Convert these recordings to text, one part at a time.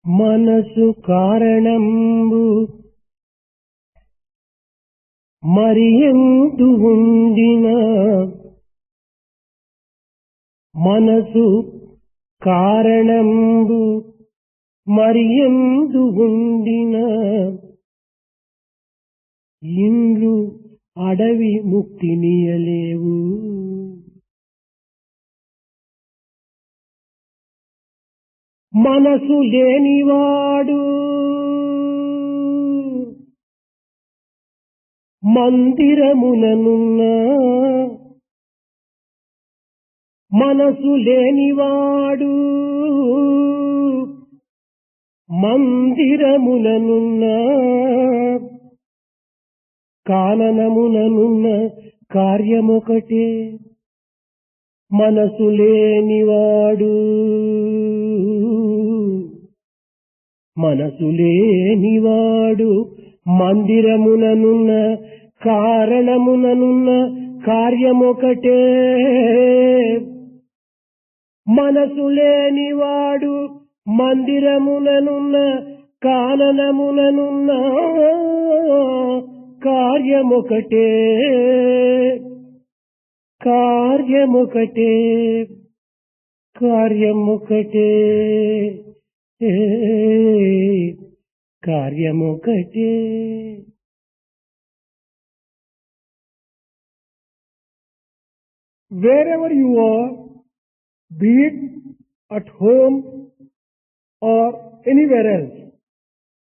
మనసు కారణంబు మరియందు ఉండిన మనసు కారణంబు మరియందు ఉండిన ఇండ్లు అడవి ముక్తినియలేవు. మనసు లేనివాడు మందిరముననున్న మనసు లేనివాడు మందిరముననున్న కాననముననున్న కార్యమొకటే. మనసు లేనివాడు మనసు లేనివాడు మందిరముననున్న కారణముననున్న కార్యమొకటే. మనసు లేనివాడు మందిరముననున్న కాననముననున్న కార్యమొకటే. కార్యమొకటే కార్యమొకటే కార్యమొకటే. Wherever you are, be it at home or anywhere else,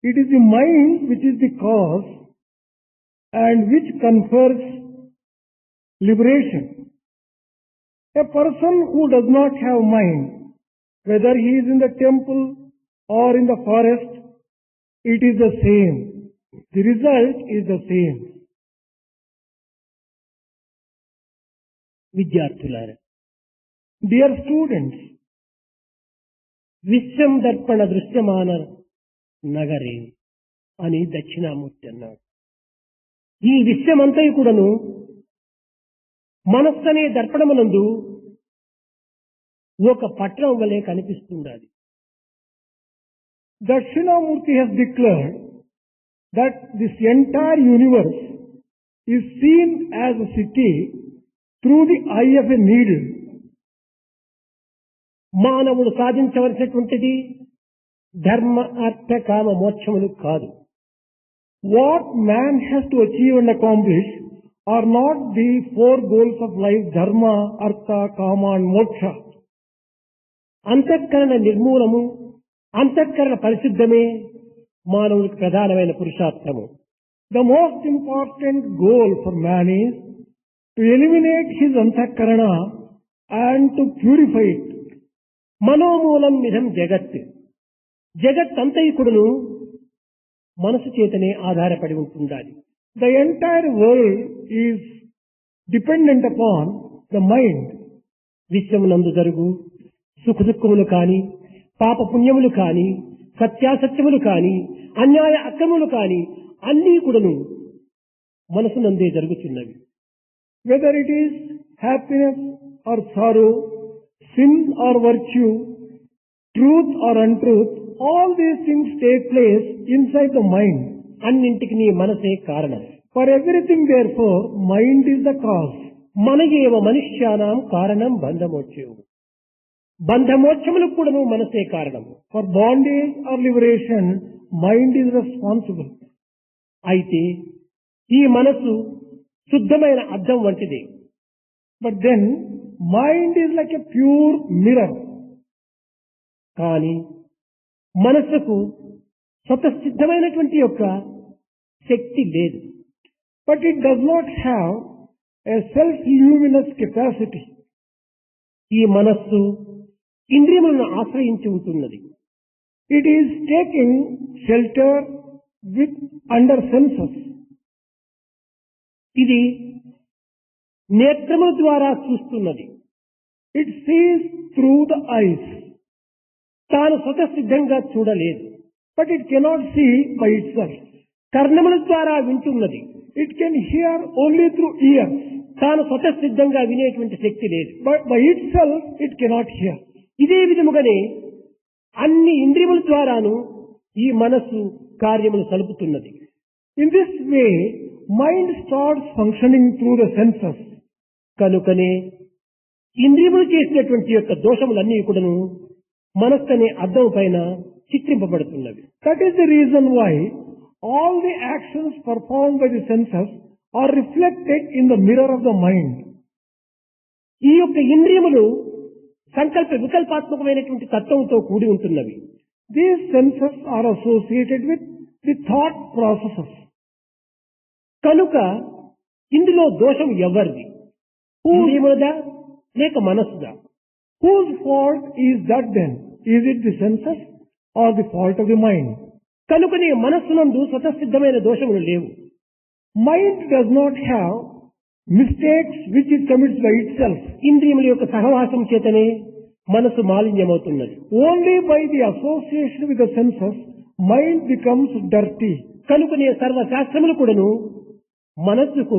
it is the mind which is the cause and which confers liberation. A person who does not have mind, whether he is in the temple or in the forest, it is the same. The result is the same. విద్యార్థులారా, Dear students, విశ్వం దర్పణ దృశ్యమాన నగరే అని దక్షిణామూర్తి అన్నాడు. ఈ విశ్వమంతయు కూడాను మనస్సనే దర్పణమునందు ఒక పట్టణం వలె కనిపిస్తుండాలి. Dakshinamurti has declared that this entire universe is seen as a city through the eye of a needle. మానవుడు సాధించవలసినటువంటిది ధర్మ అర్థ కామ మోక్షములు కాదు. What man has to achieve and accomplish are not the four goals of life, dharma, artha, kama and moksha. అంతఃకరణ నిర్మూలము, అంతఃకరణ పరిశుద్ధమే మానవుడికి ప్రధానమైన పురుషార్థము. The most important goal for man is to eliminate his antahkarana and to purify it. మనోమూలం నిధం జగత్. జగత్ అంతైకుడును మనసు చేతనే ఆధారపడి ఉంటుండాలి. The entire world is dependent upon the mind. విశ్వమునందు జరుగు సుఖదుఖములు కాని, పాప పుణ్యములు కాని, సత్యాసత్యములు కాని, అన్యాయ అక్రములు కాని అన్నీ కూడాను మనసునందే జరుగుతున్నవి. Whether it is happiness or sorrow, sin or virtue, truth or untruth, all these things take place inside the mind. అన్నింటికి నీ మనసే కారణం. For everything, therefore, mind is the cause. మనయేవ మనుష్యానాం కారణం బంధమోక్షము. బంధమోక్షములకు కూడాను మనసే కారణము. For bondage or liberation, mind is responsible. అయితే ఈ మనసు శుద్ధమైన అద్దం వంటిది. But then, mind is like a pure mirror. కానీ మనసుకు స్వతసిద్ధమైనటువంటి యొక్క శక్తి లేదు. But it does not have a self-luminous capacity. ఈ మనస్సు ఇంద్రియములను ఆశ్రయించి ఉంటున్నది. It is taking shelter with under senses. ఇది నేత్రముల ద్వారా చూస్తున్నది. It sees through the eyes. తాను స్వతసిద్ధంగా చూడలేదు. But it cannot see by itself. కర్ణముల ద్వారా వింటున్నది. It can hear only through ears. తాను స్వతసిద్ధంగా వినేటువంటి శక్తి లేదు. But by itself it cannot hear. ఇదే విధముగానే అన్ని ఇంద్రియముల ద్వారాను ఈ మనస్సు కార్యములు సలుపుతున్నది. In this way, mind starts functioning through the senses. కనుకనే ఇంద్రియములు చేసినటువంటి యొక్క దోషములన్నీ కూడాను మనస్సు అనే అద్దం పైన చిత్రింపబడుతున్నవి. That is the reason why all the actions performed by the senses are reflected in the mirror of the mind. ఈ యొక్క ఇంద్రియములు సంకల్ప వికల్పాత్మకమైనటువంటి తత్వంతో కూడి ఉంటున్నవి. These senses are associated with the thought processes. కనుక ఇందులో దోషం ఎవరిది? ఇంద్రియములదా లేక మనస్సుదా? Whose fault is that then? Is it the senses or the fault of the mind? కనుకనే మనస్సునందు స్వతసిద్ధమైన దోషములు లేవు. Mind does not have mistakes which it commits by itself. ఇంద్రియముల యొక్క సహవాసం చేతనే మనసు మాలిన్యమవుతున్నది. Only by the association with the senses, mind becomes dirty. కనుకనే సర్వశాస్త్రములు కూడాను మనస్సుకు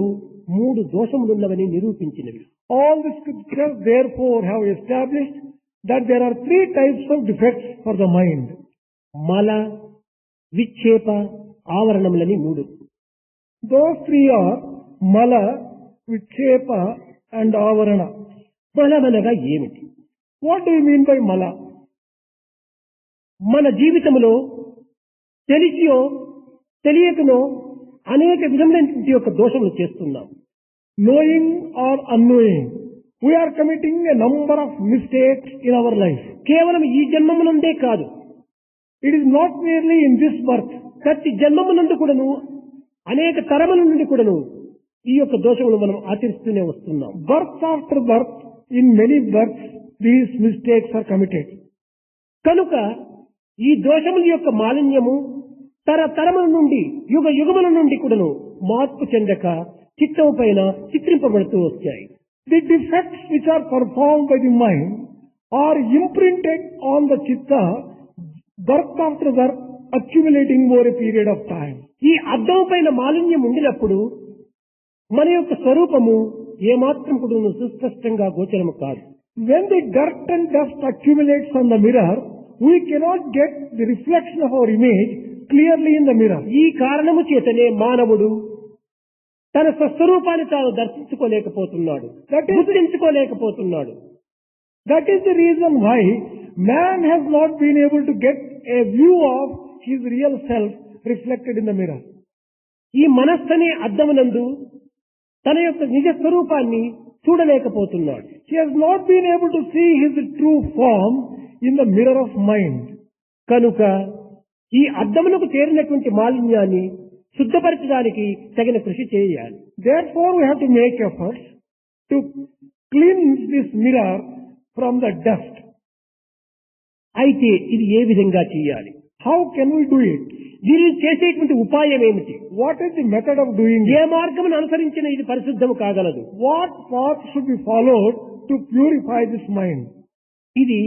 3 దోషములున్నవని నిరూపించినవి. All the scriptures therefore have established that there are 3 types of defects for the mind. మల, విక్షేప, ఆవరణములని 3. Those 3 are mala, vikshepa and avarana. మలమనగా ఏమిటి? What do you mean by mala? మన జీవితంలో తెలిసియో తెలియకనో అనేక విధమైనటువంటి యొక్క దోషములు చేస్తున్నాం. Knowing or unknowing, we are committing a number of mistakes in our life. కేవలం ఈ జన్మమునందే కాదు, It is not merely in this birth. ప్రతి జన్మమునందు కూడాను అనేక తరముల నుండి కూడాను ఈ యొక్క దోషములు మనం ఆచరిస్తూనే వస్తున్నాం. Birth after birth, in many births, these mistakes are committed. కనుక ఈ దోషముల యొక్క మాలిన్యము తరతరముల నుండి యుగ యుగముల నుండి కూడాను మార్పు చెందక చిత్తం పైన చిత్రింపబడుతూ వచ్చాయి. The defects which are performed by the mind are imprinted on the chitta, birth after birth, accumulating over a period of time. ఈ అద్దం పైన మాలిన్యం ఉండినప్పుడు మన యొక్క స్వరూపము ఏమాత్రం కూడా సుస్పష్టంగా గోచరము కాదు. When the dirt and dust accumulates on the mirror, we cannot get the reflection of our image clearly in the mirror. ఈ కారణము చేతనే మానవుడు తన స్వస్వరూపాన్ని తాను దర్శించుకోలేకపోతున్నాడు, గుర్తించుకోలేకపోతున్నాడు. That is the reason why man has not been able to get a view of his real self reflected in the mirror. ఈ మనస్సనే అద్దమునందు తన యొక్క నిజ స్వరూపాన్ని చూడలేకపోతున్నాడు. He has not been able to see his true form in the mirror of mind. కనుక ఈ అద్దమునకు చేరినటువంటి మాలిన్యాన్ని శుద్ధపరచడానికి తగిన కృషి చేయాలి. Therefore, we have to make efforts to cleanse this mirror from the dust. అయితే ఇది ఏ విధంగా చేయాలి? How can we do it? దీనిని చేసేటువంటి ఉపాయం ఏమిటి? What is the method of doing A it? మార్గమును అనుసరించిన ఇది పరిశుద్ధము కాగలదు? What path should be followed to purify this mind? ఇది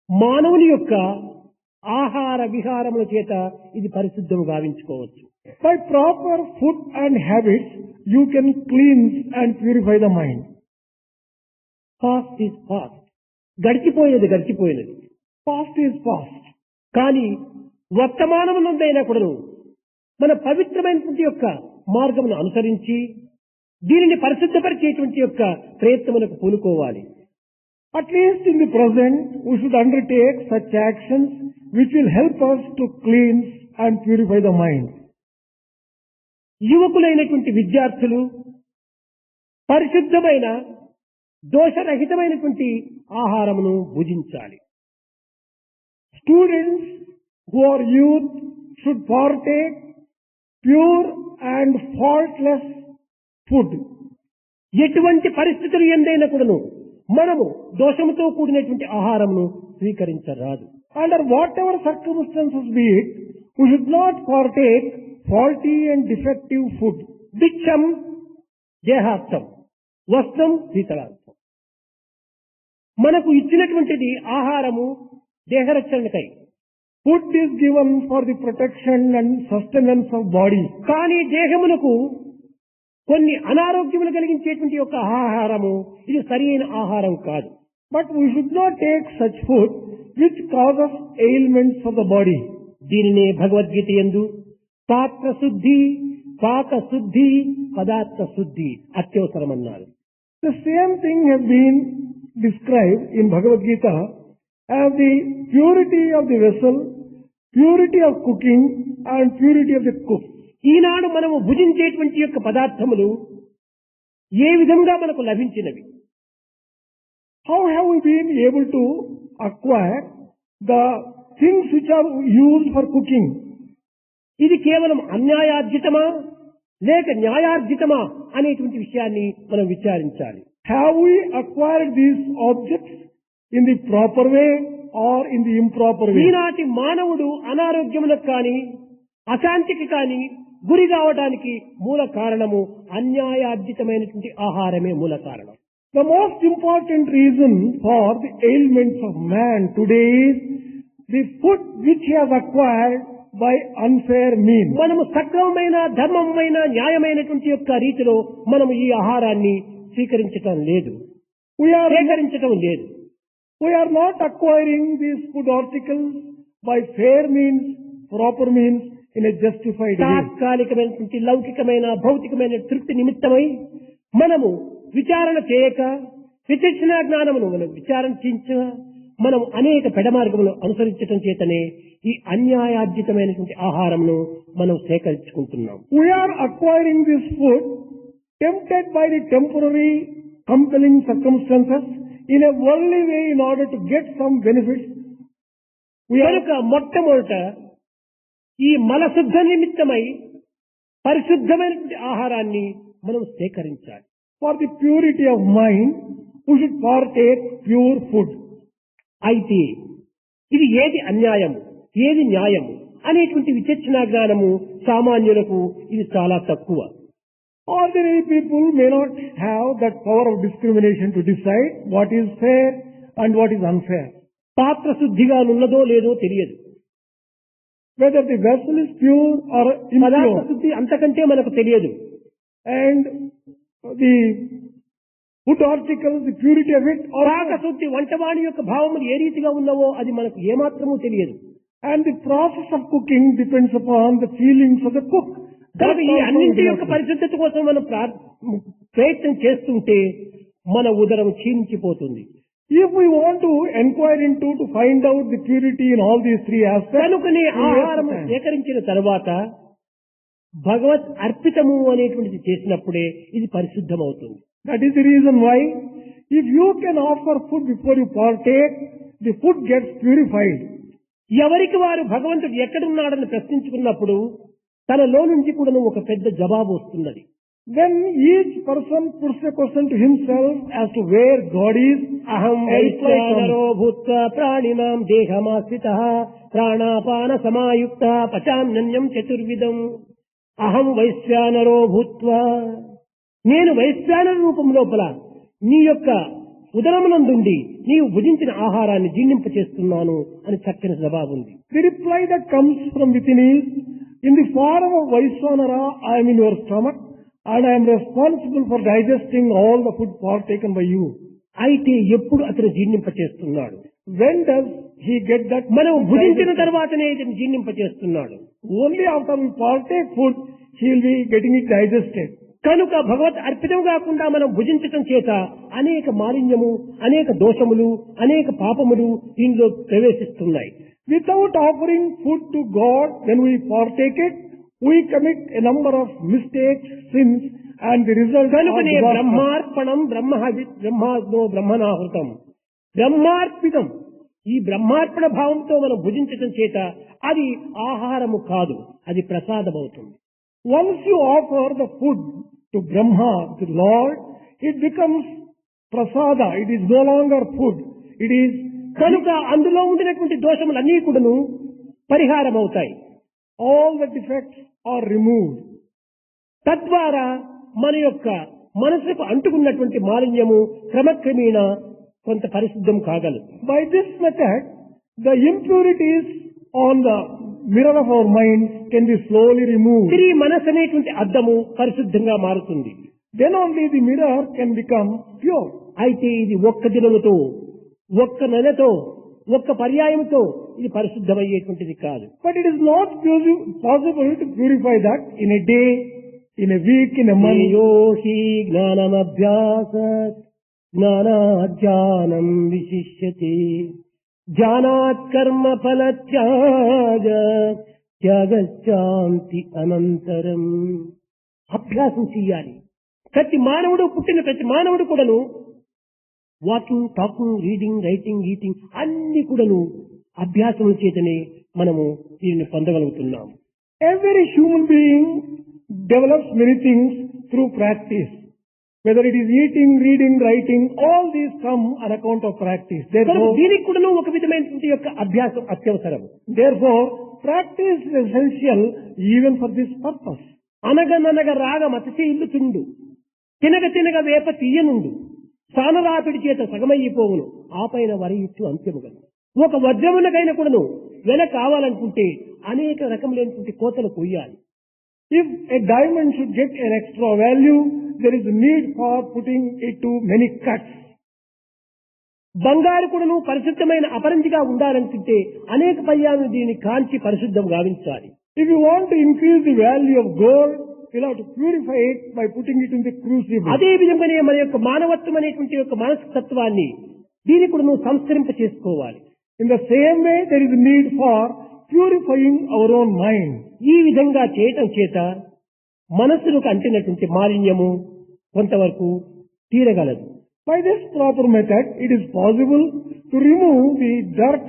మానవుని యొక్క ఆహార విహారముల చేత ఇది పరిశుద్ధము గావించుకోవచ్చు. By proper food and habits, you can cleanse and purify the mind. Past is past, గడిచిపోయినది గడిచిపోయినది. Past is past. కానీ వర్తమానమునందైనా కూడాను మన పవిత్రమైనటువంటి యొక్క మార్గమును అనుసరించి దీనిని పరిశుద్ధపరిచేటువంటి యొక్క ప్రయత్నములకు పూనుకోవాలి. At least in the present, we should undertake such actions which will help us to cleanse and purify the mind. యువకులైనటువంటి విద్యార్థులు పరిశుద్ధమైన దోషరహితమైనటువంటి ఆహారమును భుజించాలి. Students who are youth should partake pure and faultless food. ఎటువంటి పరిస్థితులు ఎందైనా కూడాను మనము దోషముతో కూడినటువంటి ఆహారమును స్వీకరించరాదు. Under whatever circumstances be it, we should not partake faulty and defective food. భిక్షం దేహార్థం, వస్త్రం శీతలార్థం. మనకు ఇచ్చినటువంటిది ఆహారము దేహరక్షణకై. Food is given for the protection and sustenance of body. కానీ దేహమునకు కొన్ని అనారోగ్యములు కలిగించేటువంటి యొక్క ఆహారము ఇది సరైన ఆహారం కాదు. But we should not take such food which causes ailments for the body. దీనినే భగవద్గీత యందు పాత్ర శుద్ధి, పాక శుద్ధి, పదార్థ శుద్ధి అత్యవసరమన్నారు. The same thing has been described in Bhagavad Gita as the purity of the vessel, purity of cooking and purity of the cook. ఈనాడు మనము భుజించేటువంటి యొక్క పదార్థములు ఏ విధంగా మనకు లభించినవి? How have we been able to acquire the things which are used for cooking? ఇది కేవలం అన్యాయార్జితమా లేక న్యాయార్జితమా అనేటువంటి విషయాన్ని మనం విచారించాలి. Have we acquired these objects in the proper way or in the improper way? ఈనాటి మానవుడు అనారోగ్యములకు కానీ అశాంతికి కానీ గురి కావడానికి మూల కారణము అన్యాయార్జితమైనటువంటి ఆహారమే మూల కారణం. The most important reason for the ailments of man today is the food which he has acquired by unfair means. మనము సక్రమమైన ధర్మమైన న్యాయమైనటువంటి యొక్క రీతిలో మనము ఈ ఆహారాన్ని స్వీకరించటం లేదు, సేకరించటం లేదు. We are not acquiring these food articles by fair means, proper means, in a justified way. తాత్కాలికమైనటువంటి లౌకికమైన భౌతికమైన తృప్తి నిమిత్తమై మనము విచారణ చేయక విచక్షణ జ్ఞానమును మనం విచారించ మనం అనేక పెడమార్గములు అనుసరించడం చేతనే ఈ అన్యాయార్జితమైనటువంటి ఆహారమును మనం సేకరించుకుంటున్నాం. We are acquiring this food tempted by the temporary compelling circumstances in a worldly way in order to get some benefits. కనుక మొట్టమొదట ఈ మలశుద్ధ నిమిత్తమై పరిశుద్ధమైనటువంటి ఆహారాన్ని మనం సేకరించాలి. For the purity of mind, we should partake pure food. అయితే ఇది ఏది అన్యాయము ఏది న్యాయము అనేటువంటి విచక్షణ జ్ఞానము సామాన్యులకు ఇది చాలా తక్కువ. Ordinary people may not have that power of discrimination to decide what is fair and what is unfair. పాత్ర శుద్ధిగా ఉన్నదో లేదో తెలియదు. Whether the vessel is pure or పదార్థ impure. శుద్ధి అంతకంటే మనకు తెలియదు. And the food articles, the purity of it, పాక శుద్ధి వంటవాణి యొక్క భావములు ఏ రీతిగా ఉన్నవో అది మనకు ఏమాత్రమూ తెలియదు. and the process of cooking depends upon the feelings of the cook. కనుక ఈ అన్నింటి యొక్క పరిశుద్ధత కోసం మనం ప్రయత్నం చేస్తుంటే మన ఉదరం క్షీణించిపోతుంది. If we want to inquire into to find out the purity in all these three aspects, కనుకనే ఆహారం సేకరించిన తర్వాత భగవత్ అర్పితము అనేటువంటిది చేసినప్పుడే ఇది పరిశుద్ధమవుతుంది. that is the reason why if you can offer food before you partake, the food gets purified. ఎవరికి వారు భగవంతుడు ఎక్కడున్నాడని ప్రశ్నించుకున్నప్పుడు తనలో నుంచి కూడా ఒక పెద్ద జవాబు వస్తున్నది. When each person puts a question to himself as to where God is, అహం వైశ్వానరో భూత్వా ప్రాణినాం దేహమాశ్రితః ప్రాణాపాన సమాయుక్త పచామ్యన్యం చతుర్విధం. అహం వైశ్వానరో భూత్వా, నేను వైశ్వానర రూపం లోపల నీ యొక్క ఉదరమునందుండి నీవు భుజించిన ఆహారాన్ని జీర్ణింపచేస్తున్నాను అని చక్కని జవాబు ఉంది. the reply that comes from within is, in the form of Vaishwanara, I am in your stomach and I am responsible for digesting all the food partaken by you. అయితే ఎప్పుడు అతను జీర్ణింపచేస్తున్నాడు? When does he get that? మనం భుజించిన తర్వాతనే ఇతను జీర్ణింపచేస్తున్నాడు. Only after we partake food, he will be getting it digested. కనుక భగవత్ అర్పితం కాకుండా మనం భుజించటం చేత అనేక మాలిన్యము, అనేక దోషములు, అనేక పాపములు దీనిలో ప్రవేశిస్తున్నాయి. Without offering food to God, when we partake it, we commit a number of mistakes, sins, and the result కనుకనే of బ్రహ్మార్పణం బ్రహ్మాగ్నో బ్రహ్మణాహృతం, బ్రహ్మార్పితం. ఈ బ్రహ్మార్పణ భావంతో మనం భుజించటం చేత అది ఆహారము కాదు, అది ప్రసాదమవుతుంది. Once you offer the food to Brahma, the Lord, it becomes prasada. It is no longer food. It is కనుక అందులో ఉండినటువంటి దోషములన్నీ కూడాను పరిహారం అవుతాయి. all the defects are removed. తద్వారా మన యొక్క మనసుకు అంటుకున్నటువంటి మాలిన్యము క్రమక్రమేణా కొంత పరిశుద్ధం కాగలదు. By this method, the impurities on the mirror of our mind can be slowly removed. తిరిగి మనసు అనేటువంటి అద్దము పరిశుద్ధంగా మారుతుంది. Then only the mirror can become pure. అయితే ఇది ఒక్క దినముతో, ఒక్క నెలతో, ఒక్క పర్యాయంతో ఇది పరిశుద్ధమయ్యేటువంటిది కాదు. But it is not possible to purify that in a day, in a week, in a month. యోహి జ్ఞానమభ్యాస జ్ఞానాజ్ఞానం విశిష్యతే జ్ఞానాత్ కర్మ ఫల త్యాగ త్యాగశాంతి అనంతరం. అభ్యాసం చెయ్యాలి. ప్రతి మానవుడు, పుట్టిన ప్రతి మానవుడు కూడాను walking, talking, reading, writing, eating అన్ని కూడాను అభ్యాసముల చేతనే మనము దీనిని పొందగలుగుతున్నాం. Every human being develops many things through practice. Whether it is eating, reading, writing, all these come on account of practice. కనుక దీనికి కూడాను ఒక విధమైనటువంటి యొక్క అభ్యాసం అత్యవసరం. Therefore, practice is essential even for this purpose. అనగననగ రాగ మతసి ఇల్లు తుండు తినగ తినగ వేప తీయనుండు సానరాపిడి చేత సగమయ్యిపోవును ఆపైన వరయిట్టు అంత్యముగను. ఒక వజ్రమునకైనా కూడాను వెల కావాలనుకుంటే అనేక రకములైనటువంటి కోతలు కొయ్యాలి. If a diamond should get an extra value, there is a need for putting it to many cuts. బంగారు కూడాను పరిశుద్ధమైన అపరంజిగా ఉండాలనుకుంటే అనేక పర్యాలను దీన్ని కాంచి పరిశుద్ధం గావించాలి. If you want to increase the value of gold, you'll have to purify it by putting it in the crucible. అదే విధంగానే మన యొక్క మానవత్వం అనేటువంటి యొక్క మనస్తత్వాన్ని దీన్ని కూడా నువ్వు సంస్కరింప చేసుకోవాలి. In the same way, there is a need for purifying our own mind. ఈ విధంగా చేయటం చేత మనస్సులకు అంటినటువంటి మాలిన్యము కొంతవరకు తీరగలదు. By this proper method, it is possible to remove the dirt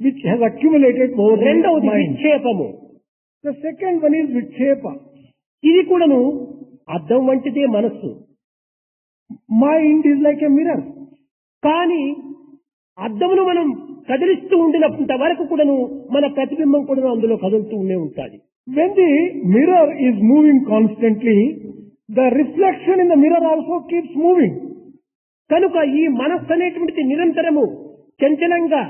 which has accumulated over the రెండవది mind. విక్షేపము. The second one is vikshepa. ఇది కూడాను అద్దం వంటిదే మనస్సు. Mind is like a mirror. కానీ అద్దమును మనం కదిలిస్తూ ఉండినంత వరకు కూడాను మన ప్రతిబింబం కూడా అందులో కదులుతూ ఉంటాది. When the mirror is moving constantly, the reflection in the mirror also keeps moving. కనుక ఈ మనస్సు అనేటువంటిది నిరంతరము చంచలంగా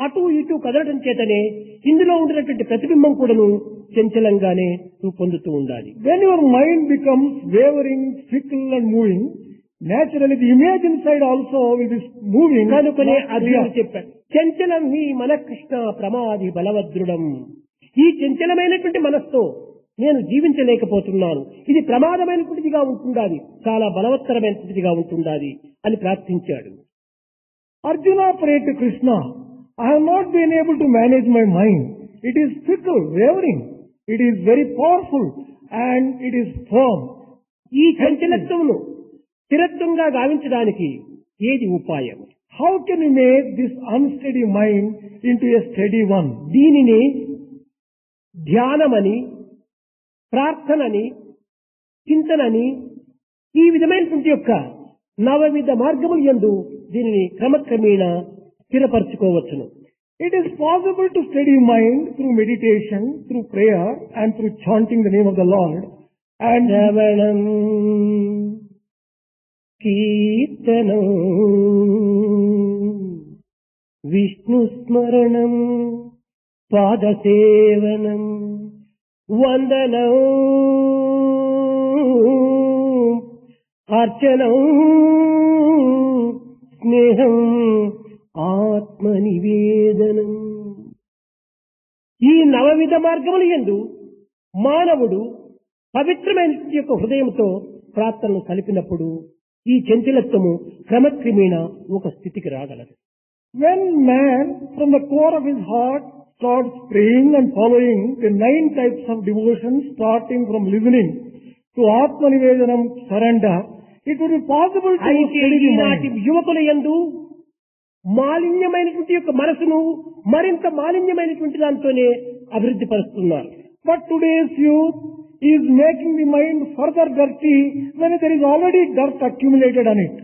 అటు ఇటు కదలడం చేతనే ఇందులో ఉండినటువంటి ప్రతిబింబం కూడాను చంచలంగానే రూపొందుతూ ఉండాలి. When your mind becomes wavering, fickle and moving, naturally the image inside also will be moving. కనుకనే అర్జునుడు చెప్పాడు, చంచలం ఈ మన కృష్ణ ప్రమాది బలవద్రుడం. ఈ చంచలమైనటువంటి మనస్సుతో నేను జీవించలేకపోతున్నాను, ఇది ప్రమాదమైనటువంటిదిగా ఉంటుండాలి, చాలా బలవత్తరమైనటువంటిదిగా ఉంటుండాలి అని ప్రార్థించాడు. Arjuna prayed to Krishna, I have not been able to manage my mind. It is fickle, wavering. It is very powerful and it is firm. ఈ చంచలత్వమును స్థిరత్వంగా గావించడానికి ఏది ఉపాయం? How can you make this unsteady mind into a steady one? దీనిని ధ్యానమని, ప్రార్థనని, చింతనని ఈ విధమైనటువంటి యొక్క నవవిధ మార్గముల యందు దీనిని క్రమక్రమేణా స్థిరపరచుకోవచ్చును. It is possible to steady mind through meditation, through prayer and through chanting the name of the Lord. And శ్రవణం కీర్తనం విష్ణు స్మరణం పాదసేవనం వందనం అర్చనం స్నేహం ఆత్మనివేదనం. ఈ నవవిధ మార్గముల యందు మానవుడు పవిత్రమైన యొక్క హృదయంతో ప్రార్థనలు కలిపినప్పుడు ఈ చంచలత్వము క్రమక్రమేణా ఒక స్థితికి రాగలదు. when man from the core of his heart starts praying and following the 9 types of devotion, starting from listening to Atma Nivedanam, surrender, it would be possible to అయితే steady the ఈనాటి mind. యువకుల యందు మాలిన్యమైనటువంటి యొక్క మనసును మరింత మాలిన్యమైనటువంటి దాంతోనే అభివృద్ధి పరుస్తున్నారు. But today's youth is making the mind further dirty when there is already dirt accumulated on it.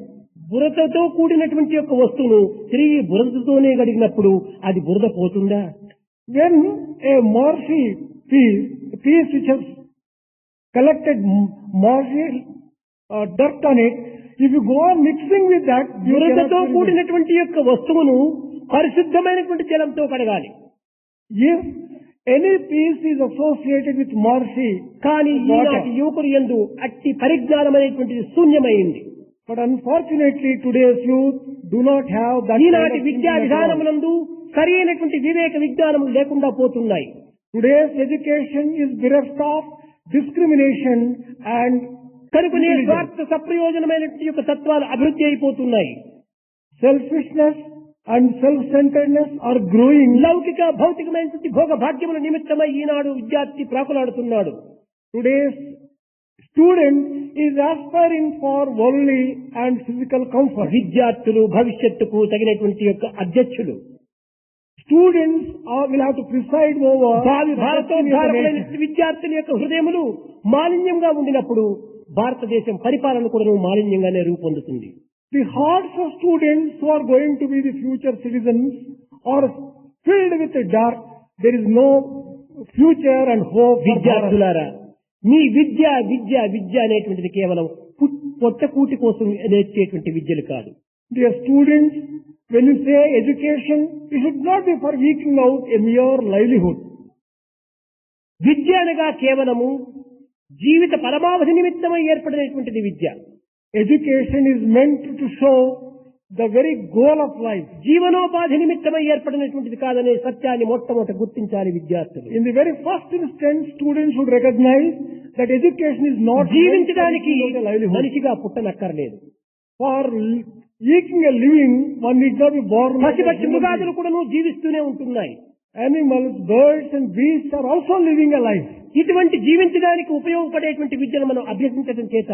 బురదతో కూడినటువంటి యొక్క వస్తువును తిరిగి బురదతోనే గడిగినప్పుడు అది బురద పోతుందా? When a marshy piece which has collected marshy dirt on it, if you go on mixing with that, you బురదతో cannot purify. కూడినటువంటి యొక్క వస్తువును పరిశుద్ధమైనటువంటి జలంతో కడగాలి. If any piece is associated with marshy, కానీ ఈనాటి యువకులు యందు అట్టి పరిజ్ఞానం అనేటువంటిది శూన్యమైంది. but unfortunately today's youth do not have that kind ఈనాటి of విద్యా thinking at all. విధానమునందు సరి అయినటువంటి వివేక విజ్ఞానములు లేకుండా పోతున్నాయి. Today's education is bereft of discrimination and కనుకనే స్వార్థ సప్రయోజనమైనటువంటి యొక్క తత్వాలు అభివృద్ధి అయిపోతున్నాయి. selfishness and self-centeredness are growing. లౌకిక భౌతికమైనటువంటి భోగ భాగ్యముల నిమిత్తమై ఈనాడు విద్యార్థి ప్రాకులాడుతున్నాడు. Today's student is aspiring for worldly and physical comfort. విద్యార్థులు భవిష్యత్తుకు తగినటువంటి యొక్క అధ్యక్షులు. Students will have to preside over భావి భారతోద్ధారకులైన విద్యార్థుల యొక్క హృదయములు మాలిన్యంగా ఉండినప్పుడు భారతదేశం పరిపాలన కూడా మాలిన్యంగానే రూపొందుతుంది. The hearts of students who are going to be the future citizens are filled with the dark. There is no future and hope. విద్యార్థులారా, మీ విద్య విద్య విద్య అనేటువంటిది కేవలం పొట్టకూటి కోసం నేర్చేటువంటి విద్యలు కాదు. Dear students, when you say education, it should not be for eking out a mere livelihood. విద్య అనగా కేవలము జీవిత పరమావధి నిమిత్తమై ఏర్పడినటువంటిది విద్య. Education is meant to show the very goal of life. జీవనోపాధి నిమిత్తమై ఏర్పడినటువంటిది కాదనే సత్యాన్ని మొట్టమొదట గుర్తించాలి విద్యార్థులు. In the very first instance, students should recognize that education is not జీవించడానికి మనిషిగా పుట్టనక్కర్లేదు. For eking a living, one need not be born. పశుపక్షి మృగాదులు కూడా జీవిస్తూనే ఉంటున్నాయి. Animals, birds and beasts are also living a life. ఇటువంటి జీవించడానికి ఉపయోగపడేటువంటి విద్యను మనం అభ్యసించడం చేత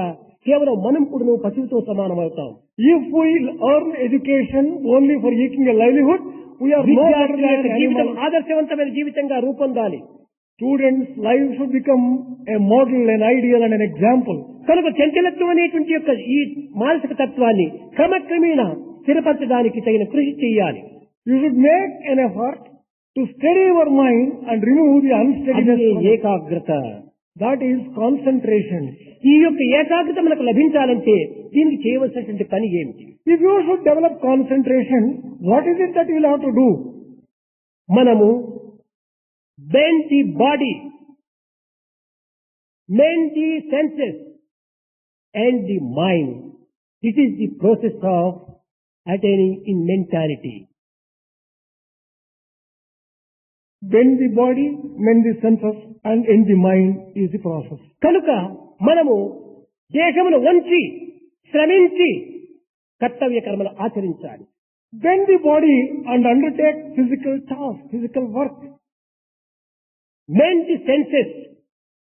కేవలం మనం కూడా పశువుతో సమానమవుతాం. If we earn education only for eking a livelihood, we are no better than జీవితం animals. ఆదర్శవంతమైన జీవితంగా రూపొందాలి. Students' life should become a model, an ideal and an example. కనుక చంచలత్వం అనేటువంటి యొక్క ఈ మానసిక తత్వాన్ని క్రమక్రమేణా స్థిరపరచడానికి తగిన కృషి చేయాలి. You should make an effort to steady your mind and remove the unsteadiness. ఏకాగ్రత, that is concentration. ఈ యొక్క ఏకాగ్రత మనకు లభించాలంటే దీనికి చేయవలసినటువంటి పని ఏమిటి? If you should develop concentration, what is it that you will have to do? మనము bend the body, mend the senses and the mind. It is the process of attaining in mentality. Bend the body, mend the senses and in the mind is the process. కనుక మనము దేహమును వంచి శ్రమించి కర్తవ్య కర్మలు ఆచరించాలి. Bend the body and undertake physical tasks, physical work. Mend the senses.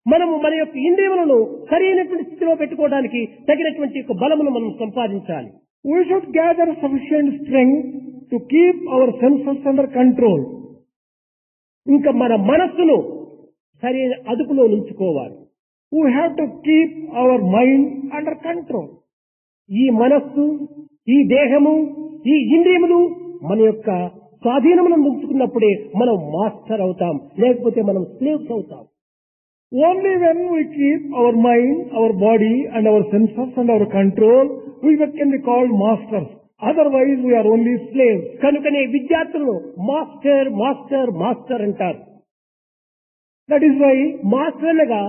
మనము మన యొక్క ఇంద్రియములను సరైనటువంటి స్థితిలో పెట్టుకోవడానికి తగినటువంటి యొక్క బలమును మనం సంపాదించాలి. We should gather sufficient strength to keep our senses under control. ఇంకా మన మనస్సును సరైన అదుపులో ఉంచుకోవాలి. We have to keep our mind under control. ఈ మనస్సు, ఈ దేహము, ఈ ఇంద్రియములు మన యొక్క స్వాధీనమును ఉంచుకున్నప్పుడే మనం మాస్టర్ అవుతాం, లేకపోతే మనం స్లేవ్స్ అవుతాం. Only when we keep our mind, our body and our senses under our control, we can be called masters. Otherwise we are only slaves. కనుకనే విద్యార్థులను మాస్టర్ మాస్టర్ మాస్టర్ అంటారు. That is why మాస్టర్ అనగా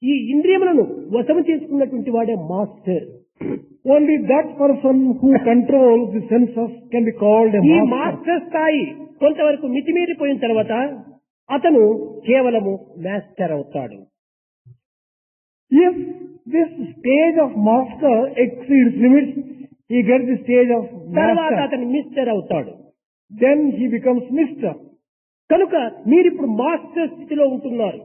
ఈ ఇంద్రియములను వశము చేసుకున్నటువంటి వాడే master. only that person who controls the senses can be called a ఈ master. మాస్టర్ స్థాయి కొంతవరకు మితిమీరిపోయిన తర్వాత అతను కేవలము మాస్టర్ అవుతాడు. If this stage of master exceeds limits, he gets the stage of తర్వాత master. అతను మిస్టర్ అవుతాడు. Then he becomes mister. కనుక మీరిప్పుడు మాస్టర్ స్థితిలో ఉంటున్నారు.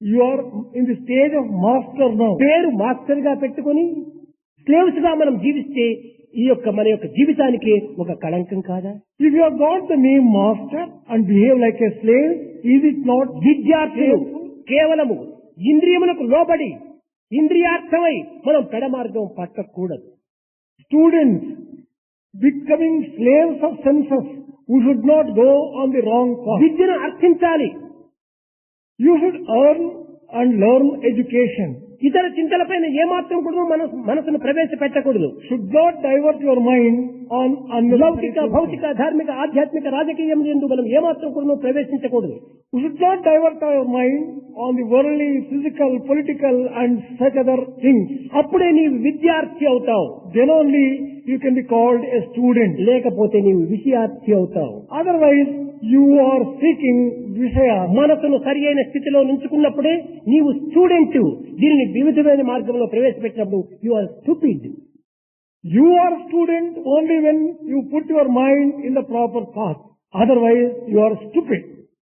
You are in the stage of master now. పేరు మాస్టర్ గా పెట్టుకుని స్లేవ్స్ గా మనం జీవిస్తే ఈ యొక్క మన యొక్క జీవితానికి ఒక కళంకం కాదా? If you have got the name master and behave like a slave, is it not? విద్యార్థులు కేవలము ఇంద్రియములకు లోబడి ఇంద్రియార్థమై మనం పెడమార్గం పట్టకూడదు. Students becoming slaves of senses, we should not go on the wrong path. విద్యను అర్థించాలి. You should earn and learn education. ఇతర చింతలపైన ఏమాత్రం కూడా మనసును ప్రవేశపెట్టకూడదు. Should not divert your mind on లౌకిక భౌతిక ధార్మిక ఆధ్యాత్మిక రాజకీయం యందు మనం ఏమాత్రం కూడా ప్రవేశించకూడదు. We should not divert our mind on the worldly, physical, political and such other things. అప్పుడే నీవు విద్యార్థి అవుతావు. Then only you can be called a student. లేకపోతే నీవు విషయార్థి అవుతావు. Otherwise, you are seeking Vishaya. మనసును సరి అయిన స్థితిలో నుంచుకున్నప్పుడే నీవు స్టూడెంట్. దీనిని వివిధమైన మార్గంలో ప్రవేశపెట్టినప్పుడు you are stupid. You are student only when you put your mind in the proper path. Otherwise, you are stupid.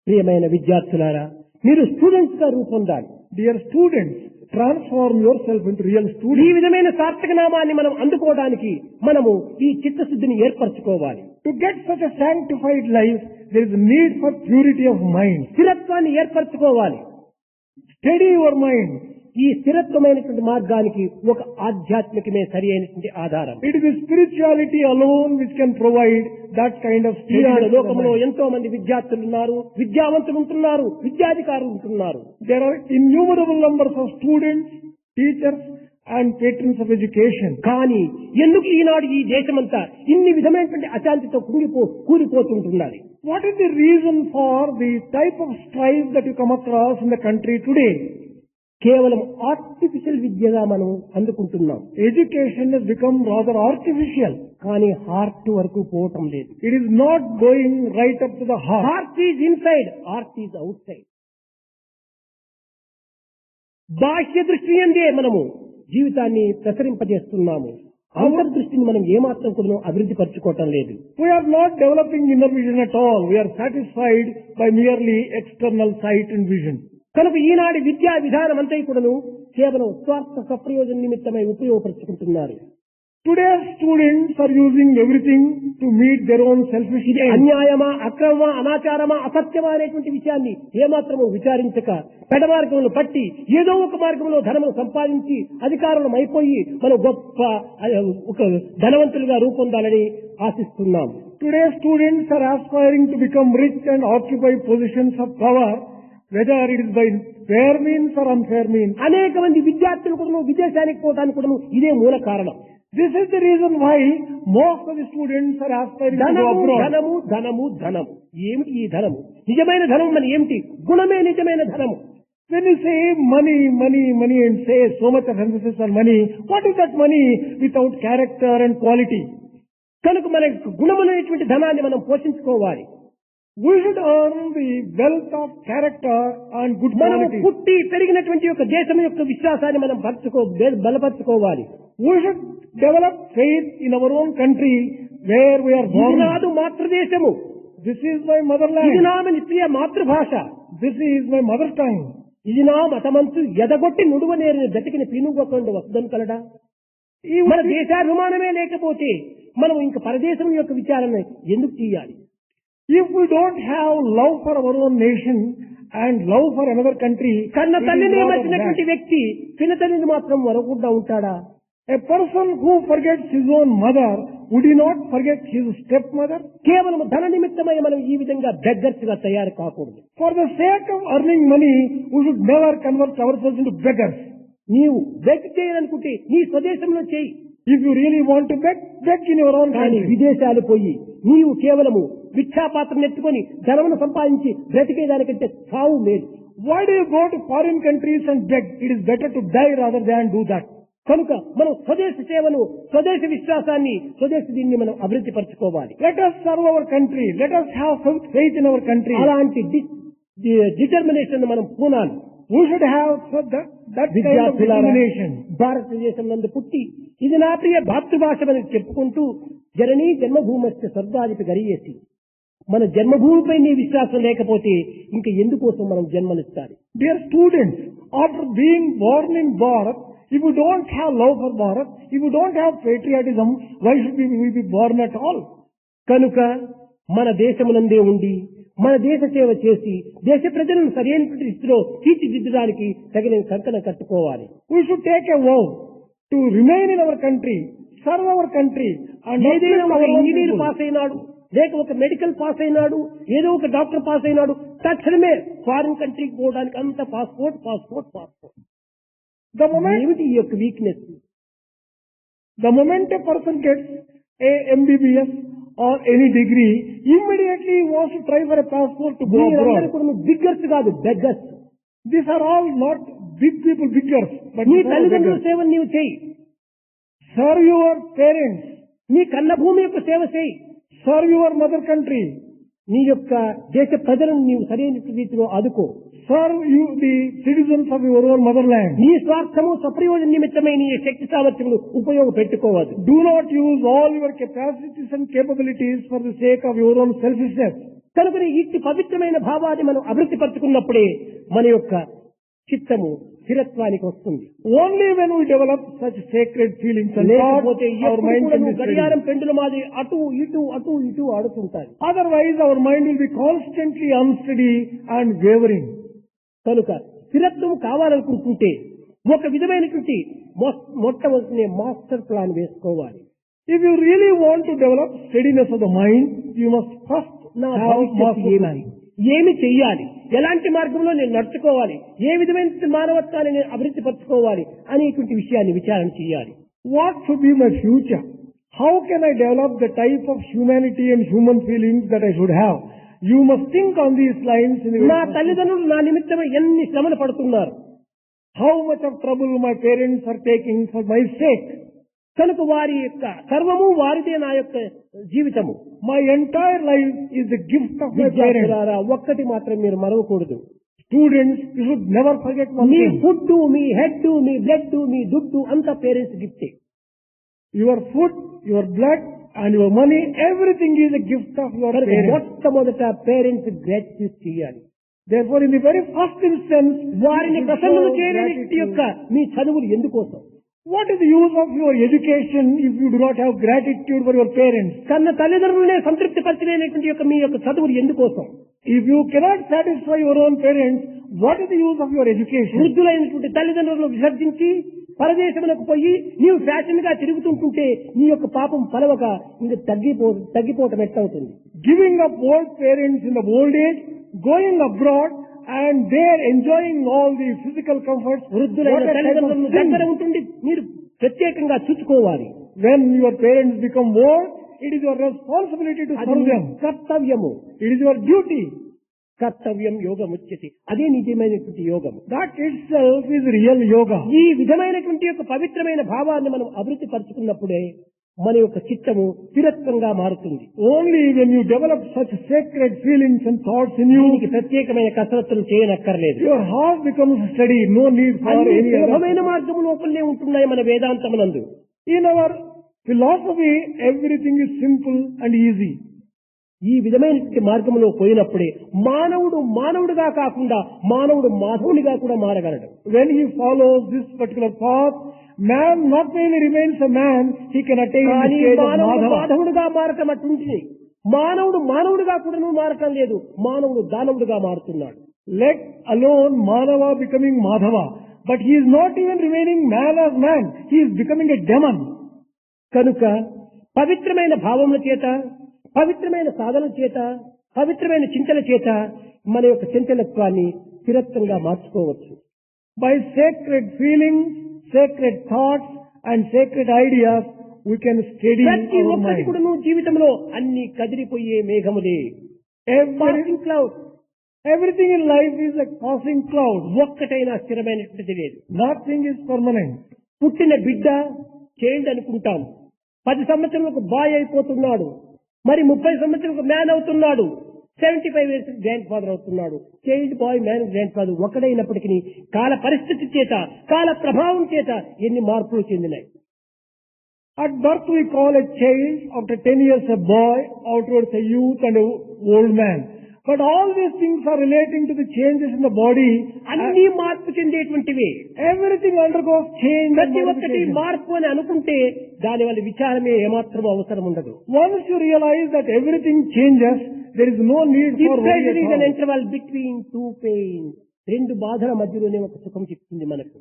ప్రియమైన విద్యార్థులారా, మీరు స్టూడెంట్స్ గా రూపొందాలి. Dear students, transform yourself into real ఈ students. విధమైన సార్థక నామాన్ని మనం అందుకోవడానికి మనము ఈ చిత్తశుద్ధిని ఏర్పరచుకోవాలి. To get such a sanctified life, there is a need for purity of mind. స్థిరత్వాన్ని ఏర్పరచుకోవాలి. Steady your mind. ఈ స్థిరత్వమైనటువంటి మార్గానికి ఒక ఆధ్యాత్మికమే సరి అయినటువంటి ఆధారం. It is the spirituality alone which can provide that kind of Eenadu steadiness. లోకంలో ఎంతో మంది విద్యార్థులు ఉన్నారు, విద్యావంతులు ఉంటున్నారు, విద్యాధికారులు ఉంటున్నారు. There are innumerable numbers of students, teachers and patrons of education. కానీ ఎందుకు ఈనాడు ఈ దేశమంతా ఇన్ని విధమైనటువంటి అశాంతితో కూలిపోతుంటున్నది? What is the reason for the type of strife that you come across in the country today? కేవలం ఆర్టిఫిషియల్ విద్యగా మనం అందుకుంటున్నాం. Education has become rather artificial. కానీ హార్ట్ వరకు పోవటం లేదు. It is not going right up to the heart. Heart is inside, heart is out side. బాహ్య దృష్టి అందే మనము జీవితాన్ని ప్రసరింపజేస్తున్నాము. అంతర్దృష్టిని మనం ఏమాత్రం కూడా అభివృద్ధి పరచుకోవటం లేదు. We are not developing inner vision at all. We are satisfied by merely external sight and vision. కనుక ఈనాటి విద్యా విధానం అంతా కూడాను కేవలం స్వార్థ సప్రయోజన నిమిత్తమై ఉపయోగపరుచుకుంటున్నారు. Today's students are using everything to meet their own selfish ఇది ends. అన్యాయమా, అక్రమమా, అనాచారమా, అసత్యమా అనేటువంటి విషయాన్ని ఏమాత్రము విచారించక పెడ మార్గములు పట్టి ఏదో ఒక మార్గంలో ధనము సంపాదించి అధికారులం అయిపోయి మనం గొప్ప ఒక ధనవంతులుగా రూపొందాలని ఆశిస్తున్నాం. Today's students are aspiring to become rich and occupy positions of power, whether it is by fair means or unfair means. అనేక మంది విద్యార్థులు కూడా విదేశానికి పోవడానికి కూడా ఇదే మూల కారణం. This is the reason why most of the students are aspiring to go ధనము abroad. ధనము ధనము ధనము. ఏమిటి ఈ ధనము? నిజమైన ధనం మన ఏమిటి? గుణమే నిజమైన ధనము. When you say money, money, money and say so much of emphasis on money, what is that money without character and quality? కనుక మన గుణములైనటువంటి ధనాన్ని మనం పోషించుకోవాలి. We should earn the wealth of character and good మనము quality. పుట్టి పెరిగినటువంటి యొక్క దేశం యొక్క విశ్వాసాన్ని మనం బలపరచుకోవాలి. We should develop faith in our own country where we are ఇది born. నాదు మాతృదేశము, This is my ఇది motherland. నా ప్రియ మాతృభాష, This is my mother tongue. ఇది నా మతమంతు ఎదగొట్టి నుడువనేరిన గతికిని పినుగొకండు వస్తుందని కలడా. మన దేశాభిమానమే లేకపోతే మనం ఇంక పరదేశం యొక్క విచారణ ఎందుకు చేయాలి? If we don't have love for our own nation and love for another country, కన్న it is తల్లిని rather మర్చినటువంటి bad. వ్యక్తి పినతల్లిని మాత్రం వరకుండా ఉంటాడా? A person who forgets his own mother, would he not forget his stepmother? కేవలం ధన నిమిత్తమై మనం ఈ విధంగా బెగ్గర్స్ గా తయారు కాకూడదు. For the sake of earning money, we should never convert ourselves into beggars. నీవు బెగ్ చేయాలనుకుంటే నీ స్వదేశంలో చేయి. If you really want to beg, beg in your own కానీ country. విదేశాలు పోయి నీవు కేవలము భిక్షాపాత్రను ఎత్తుకొని ధనమును సంపాదించి బ్రతికేదానికంటే చావు మేలు. Why do you go to foreign countries and beg? It is better to die rather than do that. కనుక మనం స్వదేశ సేవను, స్వదేశ విశ్వాసాన్ని, స్వదేశ దీన్ని మనం అభివృద్ధి పరచుకోవాలి. Let us serve our country. Let us have faith in our country. అలాంటి డిటర్మినేషన్ మనం పూనాలి. We should have that kind of విద్యార్థులారా, determination. భారతదేశం నందు పుట్టి ఇది నా ప్రియ మాతృభాషమని చెప్పుకుంటూ జననీ జన్మభూమస్య స్వర్గాధిపి గరియేసి, మన జన్మభూమిపై నీ విశ్వాసం లేకపోతే ఇంక ఎందుకోసం మనం జన్మనిస్తాలి? Dear students, after being born in Bharat, if you don't have love for Bharat, if you don't have patriotism, why should we be born at all? కనుక మన దేశమునందే ఉండి మన దేశ సేవ చేసి దేశ ప్రజలను సరైన రీతిలో తీర్చిదిద్దడానికి తగిన కంకణం కట్టుకోవాలి. We should take a vow to remain in our country, serve our country, and ఏదైనా uplift ఒక our own engineer people. Pass అయినాడు, లేక ఒక మెడికల్ పాస్ అయినాడు, ఏదో ఒక డాక్టర్ పాస్ అయినాడు, తక్షణమే ఫారిన్ కంట్రీకి పోవడానికి అంత పాస్పోర్ట్ పాస్పోర్ట్ పాస్పోర్ట్. ఏమిటి ఈ యొక్క weakness? The moment a person gets a MBBS or any degree, immediately he wants to try for a passport to go మీరందరూ abroad. కూడా బిగ్గర్స్ కాదు, beggars. These are all not big people, biggers, but నీ these are all తల్లిదండ్రుల beggars. సేవను నీవు చేయి. Serve your parents. నీ కన్నభూమి యొక్క సేవ చేయి. Serve your mother country. నీ యొక్క దేశ ప్రజలను నీవు సరైన రీతిలో ఆదుకో. Serve you the citizens of your own motherland. నీ స్వార్థము స్వప్రయోజన నిమిత్తమై నీ శక్తి సామర్థ్యములు ఉపయోగపెట్టుకోవద్దు. Do not use all your capacities and capabilities for the sake of your own selfishness. కనుక ఇట్టి పవిత్రమైన భావాన్ని మనం అభివృద్ధి పరుచుకున్నప్పుడే మన యొక్క చిత్తము స్థిరత్వానికి వస్తుంది. Only when we develop such sacred feelings and thoughts, లేకపోతే our ఎప్పుడు mind కూడా can be నువ్వు గడియారం steady. పెండుల మాదిరి అటు ఇటు ఆడుతుంటాయి. Otherwise, our mind will be constantly unsteady and wavering. కనుక స్థిరత్వం కావాలనుకుంటుంటే ఒక విధమైనటువంటి మొట్టమొదటి మాస్టర్ ప్లాన్ వేసుకోవాలి. If you really want to develop steadiness of the mind, you must first నా have భవిష్యత్తు master plan. ఏమి చెయ్యాలి, ఎలాంటి మార్గంలో నేను నడుచుకోవాలి, ఏ విధమైన మానవత్వాన్ని నేను అభివృద్ధి పరచుకోవాలి అనేటువంటి విషయాన్ని విచారణ చేయాలి. What should be my future? How can I develop the type of humanity and human feelings that I should have? You must think on these lines in the నా తల్లిదండ్రులు నా నిమిత్తమై ఎన్ని శ్రమలు పడుతున్నారు. how much of trouble my parents are taking for my sake. కనుక వారి యొక్క సర్వము వారిదే నా యొక్క జీవితము. My entire life is the gift of my parents. విద్యార్థులారా, ఒక్కటి మాత్రం మీరు మరవకూడదు. Students, you should never forget one మీ thing. ఫుడ్, మీ హెడ్, మీ బ్లడ్, మీ దుడ్డు అంతా పేరెంట్స్ గిఫ్టే. Your food, your blood and your money, everything is a gift of your parents. మొట్టమొదట పేరెంట్స్ గ్రాటిట్యూడ్ చేయాలి. Therefore, in the very first instance, వారిని you should ప్రసన్నులు show చేయడానికి gratitude. యొక్క మీ చదువులు ఎందుకోసం? What is the use of your education if you do not have gratitude for your parents? కన్న తల్లిదండ్రులనే సంతృప్తి పరిచలేనటువంటి యొక్క మీ యొక్క చదువులు ఎందుకోసం? If you cannot satisfy your own parents, what is the use of your education? వృద్ధులైనటువంటి తల్లిదండ్రులను విసర్జించి పరదేశములకు పోయి నీవు ఫ్యాషన్ గా తిరుగుతుంటుంటే నీ యొక్క పాపం పలవక ఇంకా తగ్గిపోవటం ఎట్లవుతుంది? Giving up old parents in the old age, going abroad and there enjoying all the physical comforts. వృద్ధులైన What a type of తల్లిదండ్రులను sin. దగ్గర ఉంటుండి మీరు ప్రత్యేకంగా చూసుకోవాలి. When your parents become old, it is your responsibility to అది serve నీ them. కర్తవ్యము. It is your duty. కర్తవ్యం యోగం వచ్చేసి అదే నిజమైనటువంటి యోగం. That itself is real yoga. ఈ విధమైనటువంటి యొక్క పవిత్రమైన భావాన్ని మనం అభివృద్ధి పరుచుకున్నప్పుడే మన యొక్క చిత్తము స్థిరత్వంగా మారుతుంది. Only when you develop such sacred feelings and thoughts in you, దీనికి ప్రత్యేకమైన కసరత్తులు చేయనక్కర్లేదు. your heart becomes steady. No need for అన్ని any సులభమైన other. మార్గము లోపలనే ఉంటున్నాయి మన వేదాంతమునందు. In our philosophy, everything is simple and easy. ఈ విధమైనటువంటి మార్గంలో పోయినప్పుడే మానవుడు మానవుడిగా కాకుండా మానవుడు మాధవునిగా కూడా మారగలడు. When he follows this particular path, man not merely remains a man, he can attain the కానీ stage of మానవుడు Madhava. మాధవుడిగా మారటం అటుంటుంది. మానవుడు మానవుడిగా కూడా మారటం లేదు, మానవుడు దానవుడిగా మారుతున్నాడు. Let alone Madhava becoming Madhava. But he is not even remaining man as man. He is becoming a demon. కనుక పవిత్రమైన భావముల చేత, పవిత్రమైన సాధన చేత, పవిత్రమైన చింతన చేత మన యొక్క చంచలత్వాన్ని స్థిరత్వంగా మార్చుకోవచ్చు. By sacred feelings, sacred thoughts and sacred ideas, we can steady ప్రతి our ఒక్కటి mind. కూడా నువ్వు జీవితంలో అన్ని కదిలిపోయే మేఘములే. Every, cloud everything in life is a passing cloud. ఒక్కటైనా స్థిరమైనటువంటిది లేదు. Nothing is permanent. పుట్టిన బిడ్డ చైల్డ్ అనుకుంటాం. 10 సంవత్సరాలకు బాయ్ అయిపోతున్నాడు, మరి 30 సంవత్సరాలకు మ్యాన్ అవుతున్నాడు, 75 ఇయర్స్ గ్రాండ్ ఫాదర్ అవుతున్నాడు. Child, boy, man, grandfather ఒకడైనప్పటికీ కాల పరిస్థితి చేత, కాల ప్రభావం చేత ఎన్ని మార్పులు చెందినాయి. At birth we call a child, after 10 years a boy, afterwards a youth and a old man. But all these things are relating to the changes in the body. అన్ని మార్పు చెందేటువంటివి. Everything undergoes change and ప్రతి ఒక్కటి modification. మార్పు అని అనుకుంటే దాని వల్ల విచారమే ఏమాత్రం అవసరం ఉండదు. Once you realize that everything changes, there is no need the for worry pressure at is an all. Interval between two pain. రెండు బాధల మధ్యలోనే ఒక సుఖం చెప్తుంది మనకు.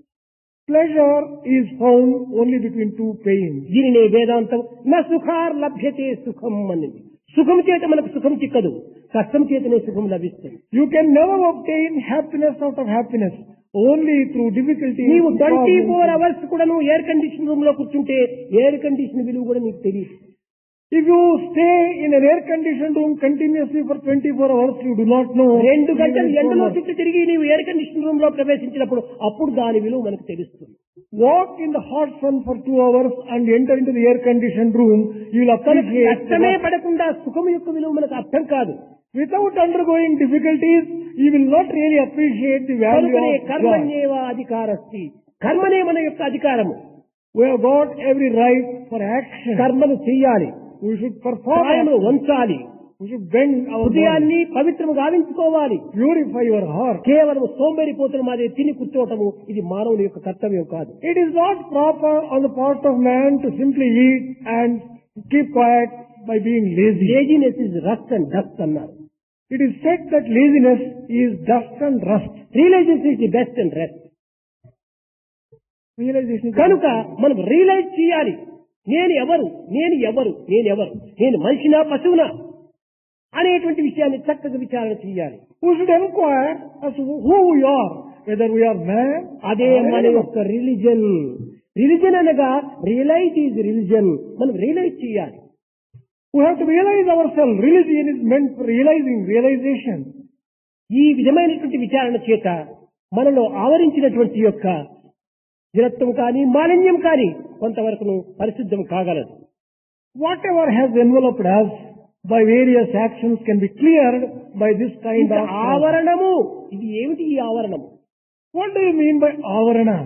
Pleasure is found only between two pains. దీనినే వేదాంతం నా సుఖార్ లభ్యతే సుఖం అన్నది. సుఖం చేత మనకు సుఖం చిక్కదు, కష్టం చేతనే సుఖం లభిస్తుంది. You can never obtain happiness out of happiness. Only through difficulty. నీవు 24 hours కూడా నువ్వు ఎయిర్ కండిషన్ రూమ్ లో కూర్చుంటే ఎయిర్ కండిషన్ విలువ కూడా నీకు తెలియదు. If you stay in an air-conditioned room continuously for 24 hours, you do not know. 2 గంటలు even ఎండలో so much. చుట్టూ తిరిగి నీవు ఎయిర్ కండిషన్ రూమ్ లో ప్రవేశించినప్పుడు అప్పుడు దాని విలువ మనకు తెలుస్తుంది. Walk in the hot sun for 2 hours and enter into the air-conditioned room, you will appreciate. కష్టమే పడకుండా సుఖం యొక్క విలువ మనకు అర్థం కాదు. Without undergoing difficulties, you will not really appreciate the value కనుకనే of God. కర్మణ్యేవ అధికారస్తి, కర్మనే మన యొక్క అధికారము. We have got every right for action. కర్మను చెయ్యాలి, We should perform కాయమును action. వంచాలి, We should bend our body, హృదయాన్ని పవిత్రము గావించుకోవాలి. purify your heart. కేవలం సోంబేరిపోతున్న మాదే తిని కూర్చోవటము ఇది మానవుని యొక్క కర్తవ్యం కాదు. It is not proper on the part of man to simply eat and keep quiet by being lazy. Laziness is rust and dust అన్నారు. It is said that laziness is dust and rust. Realization is the best and rest. Realization is కనుక మనం realise చేయాలి, నేను ఎవరు, నేను ఎవరు, నేను ఎవరు, నేను మనిషినా పశువునా అనేటువంటి విషయాన్ని చక్కగా విచారణ చేయాలి. We should inquire as to who we are, whether we are man. అదే మన యొక్క రిలిజన్. రిలిజన్ అనగా రియలైజ్ ఈజ్ రిలిజన్. మనం రియలైజ్ చేయాలి. We have to realize ourselves. Religion is meant for realization. ఈ విధమైనటువంటి విచారణ చేత మనలో ఆవరించినటువంటి యొక్క జడత్వం కానీ మాలిన్యం కానీ కొంతవరకు పరిశుద్ధం కాగలదు. Whatever has enveloped us by various actions can be cleared by this kind ఇంత of ఆవరణము. ఇది ఏమిటి ఈ ఆవరణము? What do you mean by avarana?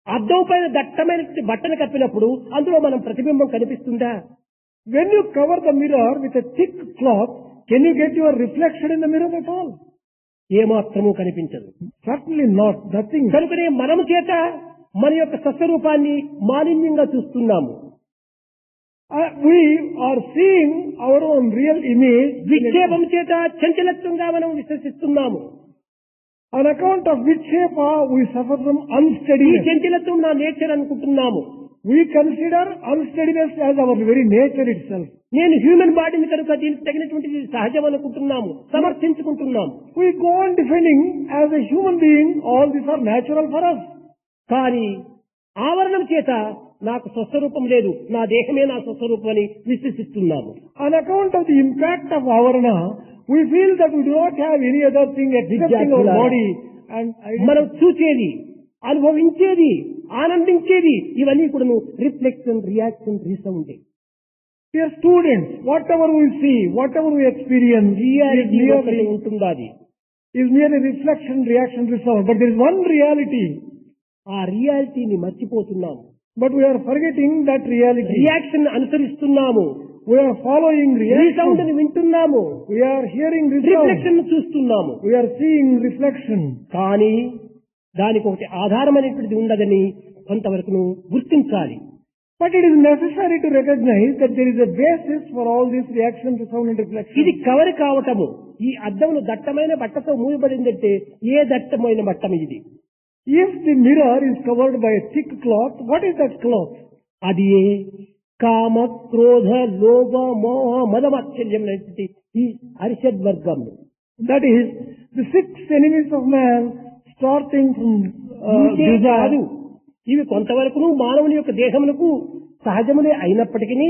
అద్దం పైన దట్టమైనటువంటి బట్టను కప్పినప్పుడు అందులో మనం ప్రతిబింబం కనిపిస్తుందా? When you cover the mirror with a thick cloth, can you get your reflection in the mirror at all? ఏమాత్రము కనిపించదు. Certainly not. Nothing. కనుకనే మనము చేత మన యొక్క స్వస్వరూపాన్ని మాలిన్యంగా చూస్తున్నాము. We are seeing our own real image విక్షేపం చేత చంచలత్వంగా మనం విశ్వసిస్తున్నాము. on account of which we suffer from ఈ unsteadiness. చంచలత్వం నా నేచర్ అనుకుంటున్నాము. We consider unsteadiness as our very nature itself. నేను హ్యూమన్ బాడీని కనుక దీనికి తగినటువంటిది సహజం అనుకుంటున్నాము, సమర్థించుకుంటున్నాము. We go on defending as a human being, all these are natural for us. కానీ ఆవరణం చేత నాకు స్వస్వరూపం లేదు, నా దేహమే నా స్వస్వరూపం అని విశ్వసిస్తున్నాము. On account of the impact of avarana, we feel that we do not have any other thing excepting our body. And మనం చూచేది, అనుభవించేది, ఆనందించేది ఇవన్నీ కూడా reflection, reaction, resounding. dear students, whatever we see, whatever we experience ఉంటుందా? అది is merely reflection, reaction, resound. But there is one reality. ఆ రియాలిటీని మర్చిపోతున్నాము. But we are forgetting that reality. Reaction అనుసరిస్తున్నాము. We are following resound reaction. ని వింటున్నాము. We are hearing reflection resound. చూస్తున్నాము. We are seeing reflection. కానీ దానికి ఒకటి ఆధారమైనటువంటిది ఉండదని కొంతవరకు గుర్తించాలి. But it is necessary to recognize that there is a basis for all these reactions, resound and reflection. ఇది కవర్ కావటము. ఈ అద్దమును దట్టమైన బట్టతో మూయబడిందంటే ఏ దట్టమైన బట్టం ఇది? If the mirror is covered by a thick cloth, what is that cloth? అది కామ, క్రోధ, లోభ, మోహ, మదమాత్సర్యం అనేటువంటి ఈ అరిషడ్ వర్గం. That is the 6 enemies of man, starting from ఇంతే కాదు, desire. ఇవి కొంతవరకు మానవుని యొక్క దేహమునకు సహజములే అయినప్పటికీ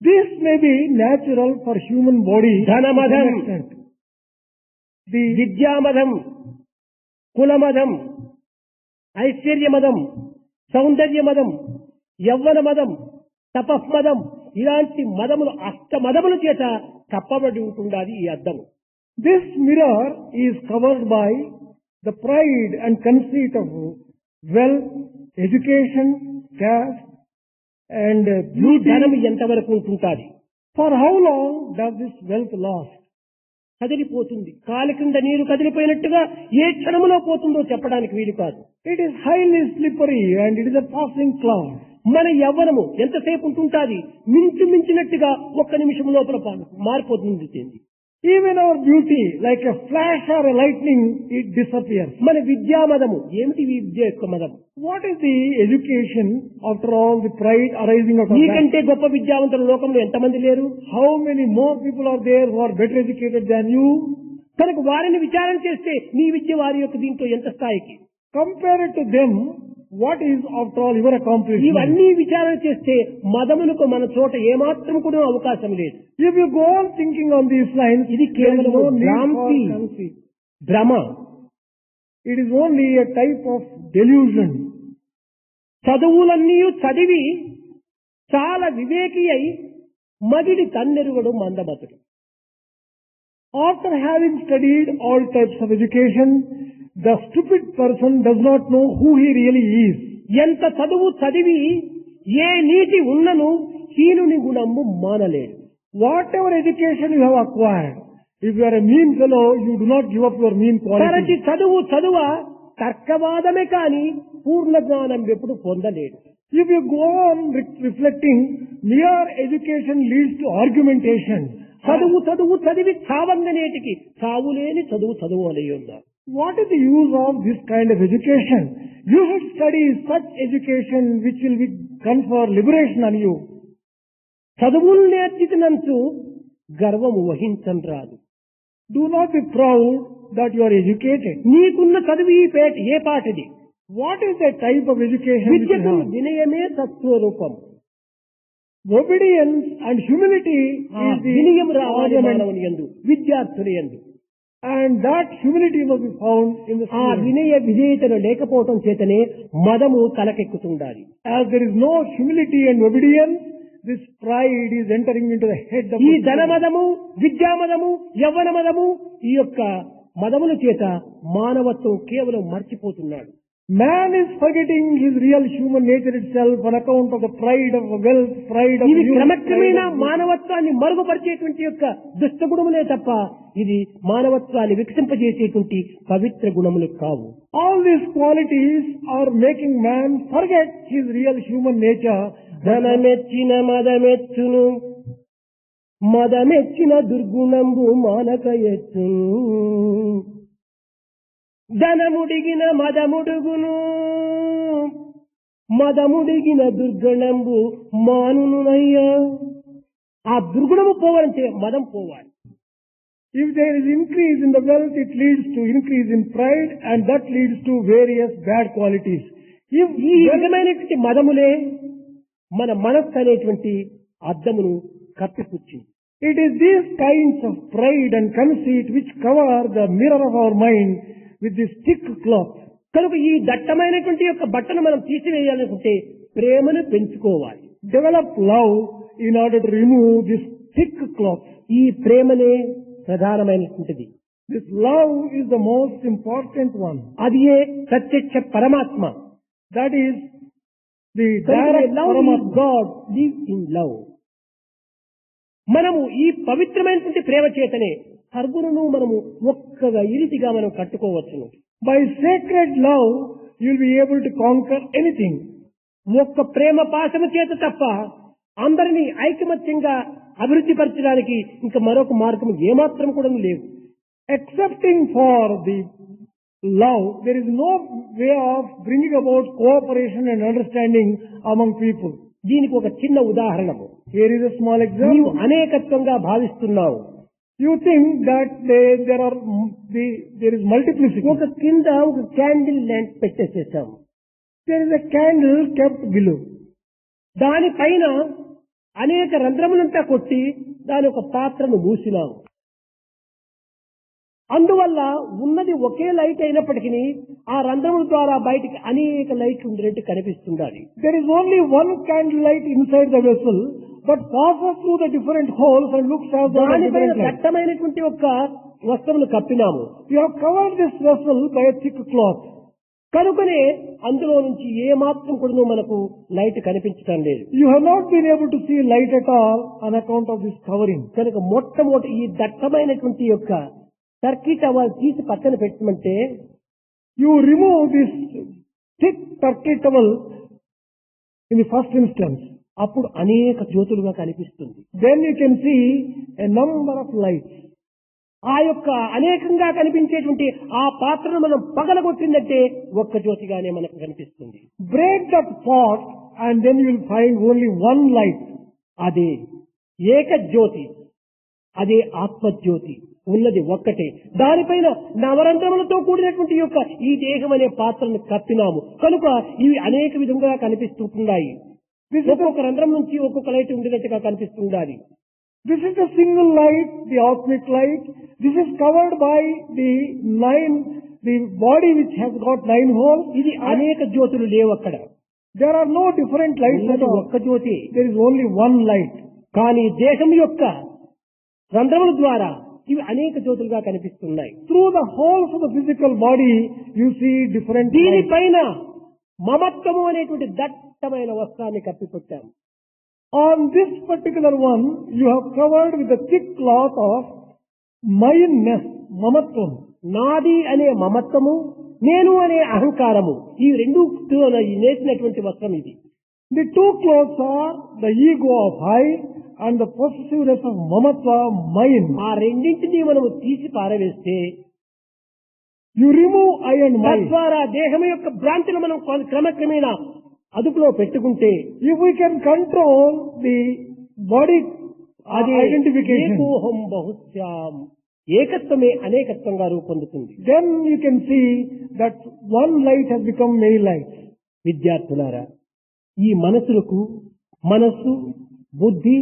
This may be natural for human body. ధనమదం, to some extent. The విద్యామదం, కులమదం, ఐశ్వర్యమదం, సౌందర్యమదం, యవ్వనమదం, తపస్మదం ఇలాంటి మదములు అష్టమదముల చేత కప్పబడి ఉంటుండాలి ఈ అద్దము. This mirror is covered by the pride and conceit of wealth, education, caste, and ఈ beauty. ధనం ఎంతవరకు ఉంటుంటాది? For how long does this wealth last? కదిలిపోతుంది. కాలి కింద నీరు కదిలిపోయినట్టుగా ఏ క్షణములో పోతుందో చెప్పడానికి వీలు కాదు. It is highly slippery and it is a passing cloud. మన యవ్వనము ఎంతసేపు ఉంటుంటాది? మించినట్టుగా ఒక్క నిమిషం లోపల మారిపోతుంది. Even our beauty, like a flash or a lightning, it disappears. మన విద్యామదము ఏమిటి? విద్య యొక్క మదం. What is the education after all the pride arising out of that? నీకంటే గొప్ప విద్యావంతులు లోకంలో ఎంతమంది లేరు? How many more people are there who are better educated than you? కనుక వారిని విచారణ చేస్తే నీ విద్య వారి యొక్క దీంట్లో ఎంత స్థాయికి? Compare it to them what is after all your accomplishment? ఇవన్నీ విచారణ చేస్తే మదమునకు మన చోట ఏమాత్రం కూడా అవకాశం లేదు. If you go on thinking on these lines, ఇది there is కేవలం no need for భ్రాంతి, conceit. భ్రమ. It is only a type of delusion. చదువులన్నీ చదివి చాలా వివేకి అయి మదిడి తన్నెరుగడు మందమతుడు. After having studied all types of education, the stupid person does not know who he really is. ఎంత చదువు చదివి ఏ నీతి ఉన్నను హీనుని గుణము మానలేడు. Whatever education you have acquired, if you are a mean fellow, you do not give up your mean తరచి qualities. చదువ తర్కవాదమే కాని పూర్ణ జ్ఞానం ఎప్పుడు పొందలేడు. If you go on reflecting, mere education leads to argumentation. చదివి చావంగనేటికి చావులేని చదువు అలయ్యున్నారు. What is the use of this kind of education? You should study such education which will confer liberation on you. చదువులు నేర్చినంచు గర్వము వహించం రాదు. Do not be proud that you are educated. నీకున్న చదువు ఏ పాటిది? What is the type of education which you విద్యకు have? వినయమే సత్స్వరూపం. Obedience and humility is the వినయం రావాలి ornament, మానవుని యందు, విద్యార్థుని యందు. and that humility must be found in the ఆ student. వినయ విధేయతను లేకపోవటం చేతనే మదము తలకెక్కుతుండాలి. As there is no humility and obedience, this pride is entering into the head of ఈ the student. ధనమదము, విద్యామదము, యవ్వన మదము, ఈ యొక్క మదముల చేత మానవత్వం కేవలం మర్చిపోతున్నాడు. Man is forgetting his real human nature itself on account of the pride of wealth, pride of ఇవి youth, క్రమక్రమేణా pride of- మానవత్వాన్ని మరుగుపరిచేటువంటి యొక్క దుష్టగుణములే తప్ప ఇది మానవత్వాన్ని వికసింపజేసేటువంటి పవిత్ర గుణములు కావు. All these qualities are making man forget his real human nature. ధనమెచ్చిన మదమెచ్చును, మదమెచ్చిన దుర్గుణంబు మానక ఎచ్చును. ధనముడిగిన మదముడుగును, మదముడిగిన దుర్గుణంబు మానునయ్యా. ఆ దుర్గుణము పోవాలంటే మదం పోవాలి. If there is increase in the wealth, it leads to increase in pride, and that leads to various bad qualities. If ఈ విధమైనటువంటి మదములే మన మనస్సు అనేటువంటి అద్దమును కప్పిపుచ్చింది. it is these kinds of pride and conceit which cover the mirror of our mind with this thick cloth. కనుక ఈ దట్టమైనటువంటి యొక్క బట్టను మనం తీసివేయాలనుకుంటే ప్రేమను పెంచుకోవాలి. Develop love in order to remove this thick cloth. ఈ ప్రేమనే ప్రధానమైనటువంటిది. This love is the most important one. అది ఏ ప్రత్యక్ష పరమాత్మ. That is the direct love Paramatma. God, live in love. మనము ఈ పవిత్రమైనటువంటి ప్రేమ చేతనే సర్వులను మనము ఒక్కగా ఇరితిగా మనం కట్టుకోవచ్చును. By sacred love, you will be able to conquer anything. ఒక్క ప్రేమ పాశము చేత తప్ప అందరినీ ఐకమత్యంగా అభివృద్ధి పరచడానికి ఇంకా మరొక మార్గం ఏమాత్రం కూడా లేవు. Excepting for the love, there is no way of bringing about cooperation and understanding among people. దీనికి ఒక చిన్న ఉదాహరణము. Here is a small నీవు example. అనేకత్వంగా భావిస్తున్నావు. You think that there is multiplicity. ఒక కింద ఒక క్యాండిల్ ల్యాంప్ పెట్టేసేసాము. There is a candle kept below. దానిపైన అనేక రంధ్రములంతా కొట్టి దాని ఒక పాత్రను మూసినాము. అందువల్ల ఉన్నది ఒకే లైట్ అయినప్పటికీ ఆ రంధ్రముల ద్వారా బయటికి అనేక లైట్లు ఉండేట్టు కనిపిస్తుండాలి. There is only one candle light inside the vessel, but passes through the different holes and looks as though a దానిపైన different light. దట్టమైనటువంటి ఒక వస్త్రమును కప్పినాము. You have covered this vessel by a thick cloth. కనుకనే అందులో నుంచి ఏ మాత్రం కూడా మనకు light కనిపించడం లేదు. You have not been able to see light at all on account of this covering. కనుక మొట్టమొదటి ఈ దట్టమైనటువంటి యొక్క సర్కిట్ అవల్ తీసి పక్కన పెట్టమంటే You remove this thick turkey towel in the first instance. అప్పుడు అనేక జ్యోతులుగా కనిపిస్తుంది. Then you can see a number of lights. ఆ యొక్క అనేకంగా కనిపించేటువంటి ఆ పాత్రను మనం పగలగొట్టిందంటే ఒక్క జ్యోతిగానే మనకు కనిపిస్తుంది. Break that pot and then you will find only one light. అదే ఏక జ్యోతి, అదే ఆత్మజ్యోతి. ఉన్నది ఒక్కటే. దానిపైన నవరంధ్రములతో కూడినటువంటి యొక్క ఈ దేహం అనే పాత్రను కప్పినాము కనుక ఇవి అనేక విధంగా కనిపిస్తున్నాయి. ఒక్కొక్క రంధ్రం నుంచి ఒక్కొక్క లైట్ ఉండేటట్టుగా కనిపిస్తుండాలి. This is the single light, the cosmic light. This is covered by the body which has got 9 holes. ఇది అనేక జ్యోతులు లేవు అక్కడ. There are no different lights at ఉన్నది all. ఒక్క జ్యోతి. There is only one light. కానీ దేహం యొక్క రంధ్రముల ద్వారా ఇవి అనేక జ్యోతులుగా కనిపిస్తున్నాయి. Through the holes of the physical body, you see different lights. దీనిపైన మమత్వము అనేటువంటి దట్టమైన వస్త్రాన్ని కప్పిపెట్టాము. On this particular one, you have covered with the thick cloth of mayanness, mamatvam. నాది అనే మమత్వము, నేను అనే అహంకారము, ఈ రెండు నేసినటువంటి వస్త్రం ఇది. The two clothes are the ego of I and the possessiveness of mamatva, mine. ఆ రెండింటినీ మనము తీసి పారవేస్తే You remove I and mine. తద్వారా దేహం యొక్క భ్రాంతిని మనం క్రమక్రమేణా అదుపులో పెట్టుకుంటే If we can control the body అది identification, ఏకోహం బహుశ్యాం, ఏకత్వమే అనేకత్వంగా రూపొందుతుంది. then you can see that one light has become many lights. విద్యార్థులారా, ఈ మనస్సు, బుద్ధి,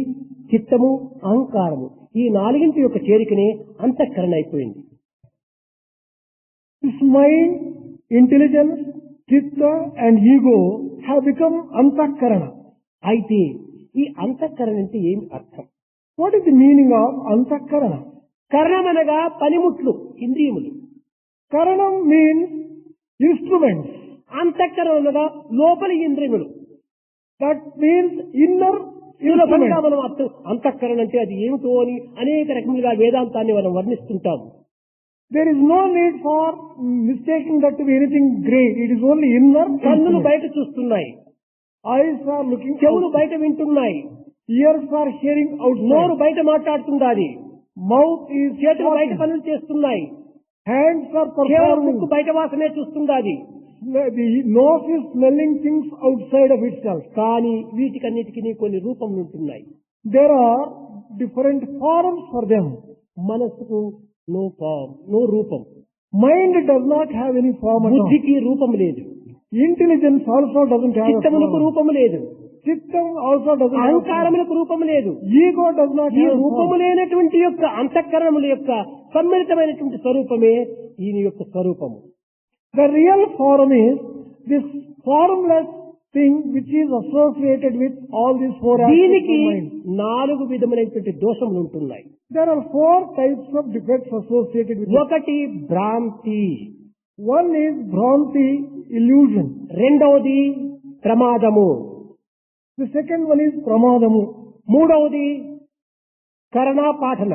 చిత్తము, అహంకారము ఈ నాలుగింటి యొక్క చేరికనే అంతఃకరణ అయిపోయింది. This mind, intelligence, chitta and ego have become antakarana. అయితే ఈ అంతఃకరణ అంటే ఏమి అర్థం? What is the meaning of antakarana? కరణం అనగా పనిముట్లు, ఇంద్రియములు. Karanam means instruments. అంతఃకరణ అనగా లోపలి ఇంద్రియములు. That means inner సులభంగా instruments. మనం అంతఃకరణ అంటే అది ఏమిటో అని అనేక రకములుగా వేదాంతాన్ని మనం వర్ణిస్తుంటాము. There is no need for mistaking that to be anything great. It is only inner. కన్నులు instruments. బయట చూస్తున్నాయి, Eyes are looking చెవులు out. బయట వింటున్నాయి, Ears are hearing నోరు outside. బయట మాట్లాడుతున్నది, Mouth is చేతులు బయట talking. పనులు చేస్తున్నాయి, Hands are కేవలం performing. ముక్కు బయట వాసనే చూస్తున్నది. The nose is smelling things outside of itself. కానీ వీటికన్నిటికీ కొన్ని రూపములు ఉంటున్నాయి. There are different forms for them. మనసుకు నో రూపం, Mind does not have any form at all. బుద్ధికి రూపం లేదు, Intelligence also doesn't have a చిత్తములకు form. రూపము లేదు, Chittam also doesn't have a form. అహంకారములకు రూపము లేదు. Ego does not ఈ have a రూపము form. లేనటువంటి యొక్క అంతఃకరణముల యొక్క సమ్మిళితమైనటువంటి స్వరూపమే ఈయన యొక్క స్వరూపము. The real form is this formless thing which is associated with all these four aspects దీనికి of mind. 4 విధములైనటువంటి దోషములు ఉంటున్నాయి. There are 4 types of defects associated with it. ఒకటి భ్రాంతి, One is Bhranti, illusion. రెండవది ప్రమాదము, The second one is Pramadamu. మూడవది కరణాపాఠన.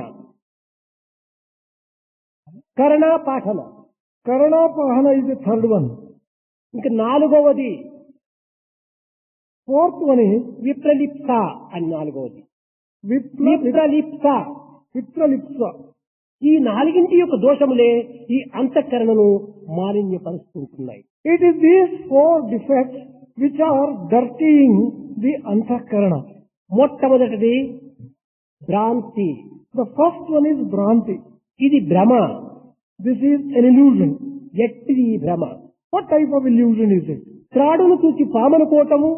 Karanapahana is the third one. ఇంకా నాలుగవది Fourth one is విప్రలిప్స అని నాలుగవది. Vipralipsa. విప్రలిప్స. ఈ నాలుగింటి యొక్క దోషములే ఈ అంతఃకరణను మాలిన్యపరుస్తుంటున్నాయి. It is these 4 defects which are dirtying the Antakarana. మొట్టమొదటిది భ్రాంతి. The first one is Bhranti. ఇది భ్రమ. This is an illusion. ఎట్టిది ఈ భ్రమ? What type of illusion is it? త్రాడును చూచి పామనుకోవటము,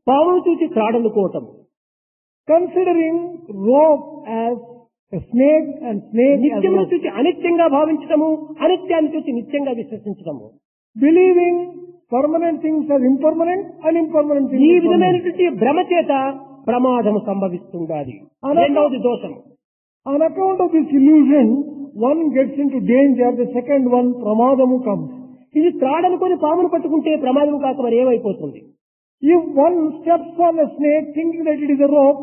పామును చూచి త్రాడనుకోవటము. Considering rope as a snake and snake as నిత్యమును rope. చూచి అనిత్యంగా భావించటము, అనిత్యాన్ని చూచి నిత్యంగా విశ్వసించటము. Believing permanent things as impermanent and impermanent things ఈ as permanent. విధమైనటువంటి భ్రమ చేత ప్రమాదము సంభవిస్తుండాలి. రెండవది దోషము. On account of this illusion, one gets into danger. The second one, Pramadamu, comes. ఇది త్రాడనుకొని పామును పట్టుకుంటే ప్రమాదం కాక మరి ఏమైపోతుంది? If one steps on a snake thinking that it is a rope,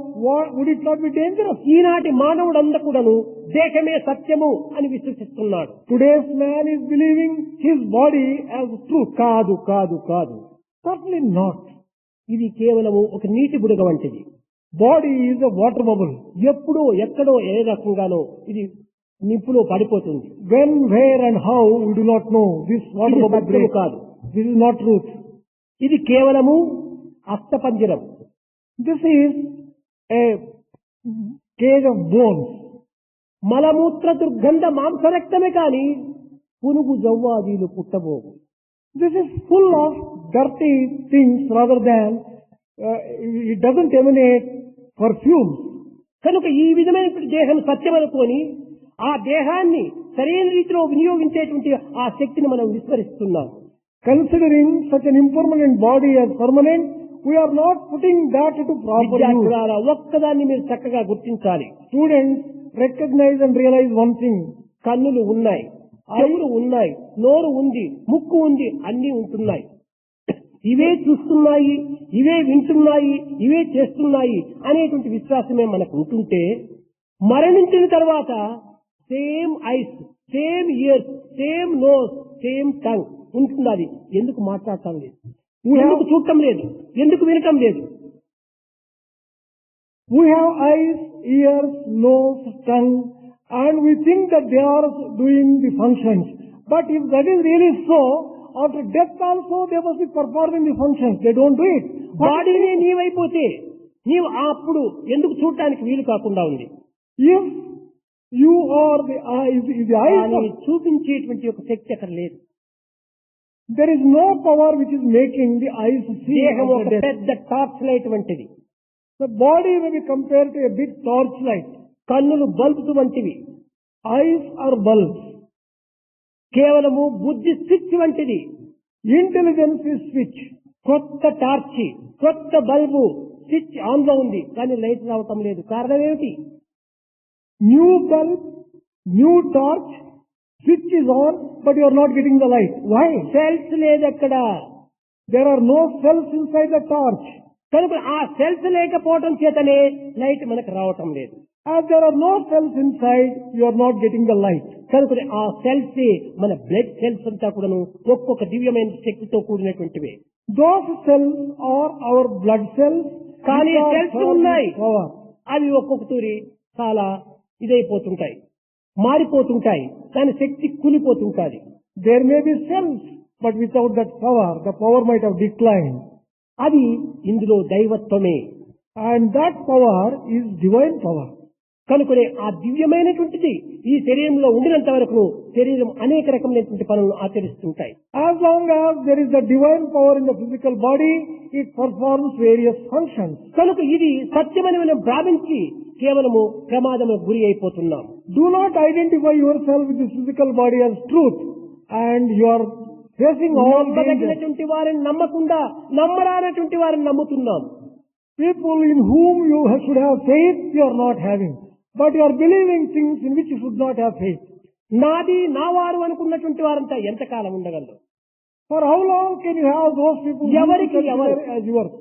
would it not be dangerous? ఈనాటి మానవుడందకూడను దేశమే సత్యము అని విశ్వసిస్తున్నాడు. Today's man is believing his body as truth. కాదు కాదు కాదు, Certainly not. ఇది కేవలము ఒక నీటి బుడగ వంటిది. Body is a water bubble. ఎప్పుడో ఎక్కడో ఏ రకంగానో ఇది నిప్పులో పడిపోతుంది. When, where and how, we do not know. This water ఇది bubble సత్యము breaks. కాదు. This is not truth. ఇది కేవలము అస్థపంజరం. This is a cage of bones. మలమూత్ర దుర్గంధ మాంసరక్తమే కాని పునుగు జవ్వాదీలు పుట్టబోవు. This is full of dirty things rather than, it doesn't emanate perfumes. కనుక ఈ విధమైన దేహం సత్యం అనుకొని ఆ దేహాన్ని సరైన రీతిలో వినియోగించేటువంటి ఆ శక్తిని మనం విస్మరిస్తున్నాం. Considering such an impermanent body as permanent, we are not putting that into proper use. విద్యార్థులారా, ఒక్కదాన్ని మీరు చక్కగా గుర్తించాలి. Students, recognize and realize one thing. కన్నులు ఉన్నాయి, చెవులు ఉన్నాయి, నోరు ఉంది, ముక్కు ఉంది, అన్నీ ఉంటున్నాయి. ఇవే చూస్తున్నాయి, ఇవే వింటున్నాయి, ఇవే చేస్తున్నాయి అనేటువంటి విశ్వాసమే మనకు ఉంటుంటే మరణించిన తర్వాత same eyes, same ears, same nose, same tongue ఉంటున్నది. ఎందుకు మాట్లాడటం లేదు, ఎందుకు చూడటం లేదు, ఎందుకు వినటం లేదు? We have eyes, ears, nose, tongue, and we think that they are doing the functions. But if that is really so, after death also they must be performing the functions. They don't do it. బాడీనే నీవైపోతే నీవు అప్పుడు ఎందుకు చూడటానికి వీలు కాకుండా ఉంది? If you are the eyes, కానీ చూపించేటువంటి ఒక శక్తి అక్కడ లేదు. there is no power which is making the eyes see. దేహం ఒక after death. పెద్ద టార్చ్ లైట్ వంటిది. The body may be compared to a big torchlight. కన్నులు బల్బ్స్ వంటివి. Eyes are bulbs. కేవలము బుద్ధి స్విచ్ వంటిది. Intelligence is switch. కొత్త టార్చి, కొత్త బల్బు స్విచ్ ఆన్ లో ఉంది, కానీ లైట్ రావటం లేదు. కారణం ఏమిటి? New bulb, new torch, switch is on, but you are not getting the light. Why? Cells లేదు అక్కడ. There are no cells inside the torch. కనుక ఆ సెల్స్ లేకపోవటం చేతనే లైట్ మనకు రావటం లేదు. As there are no cells inside, you are not getting the light. కనుక ఆ సెల్స్ మన బ్లడ్ సెల్స్ అంతా కూడాను ఒక్కొక్క దివ్యమైన శక్తితో కూడినటువంటివి. Those cells are our blood cells. కానీ which are cells full of ఉన్నాయి, power. అవి ఒక్కొక్క తూరి చాలా ఇదైపోతుంటాయి, మారిపోతుంటాయి, కానీ శక్తి కూలిపోతుంటాది. There may be cells, but without that power, the power might have declined. అది ఇందులో దైవత్వమే. And that power is divine power. కనుకనే ఆ దివ్యమైనటువంటిది ఈ శరీరంలో ఉండినంత వరకు శరీరం అనేక రకమైనటువంటి పనులను ఆచరిస్తుంటాయి. As long as there is the divine power in the physical body, it performs various functions. కనుక ఇది సత్యమని మనం భావించి కేవలము ప్రమాదములకు గురి అయిపోతున్నాం. Do not identify yourself with this physical body as truth, and you are facing all dangers. నమ్మదగినటువంటి వారిని నమ్మకుండా నమ్మరానటువంటి వారిని నమ్ముతున్నాం. People in whom you should have faith, you are not having. But you are believing things in which you should not have faith. నాది నా వారు అనుకున్నటువంటి వారంతా ఎంతకాలం ఉండగలరు? For how long can you have those people who you ఎవరికి ఎవరు? consider as yours?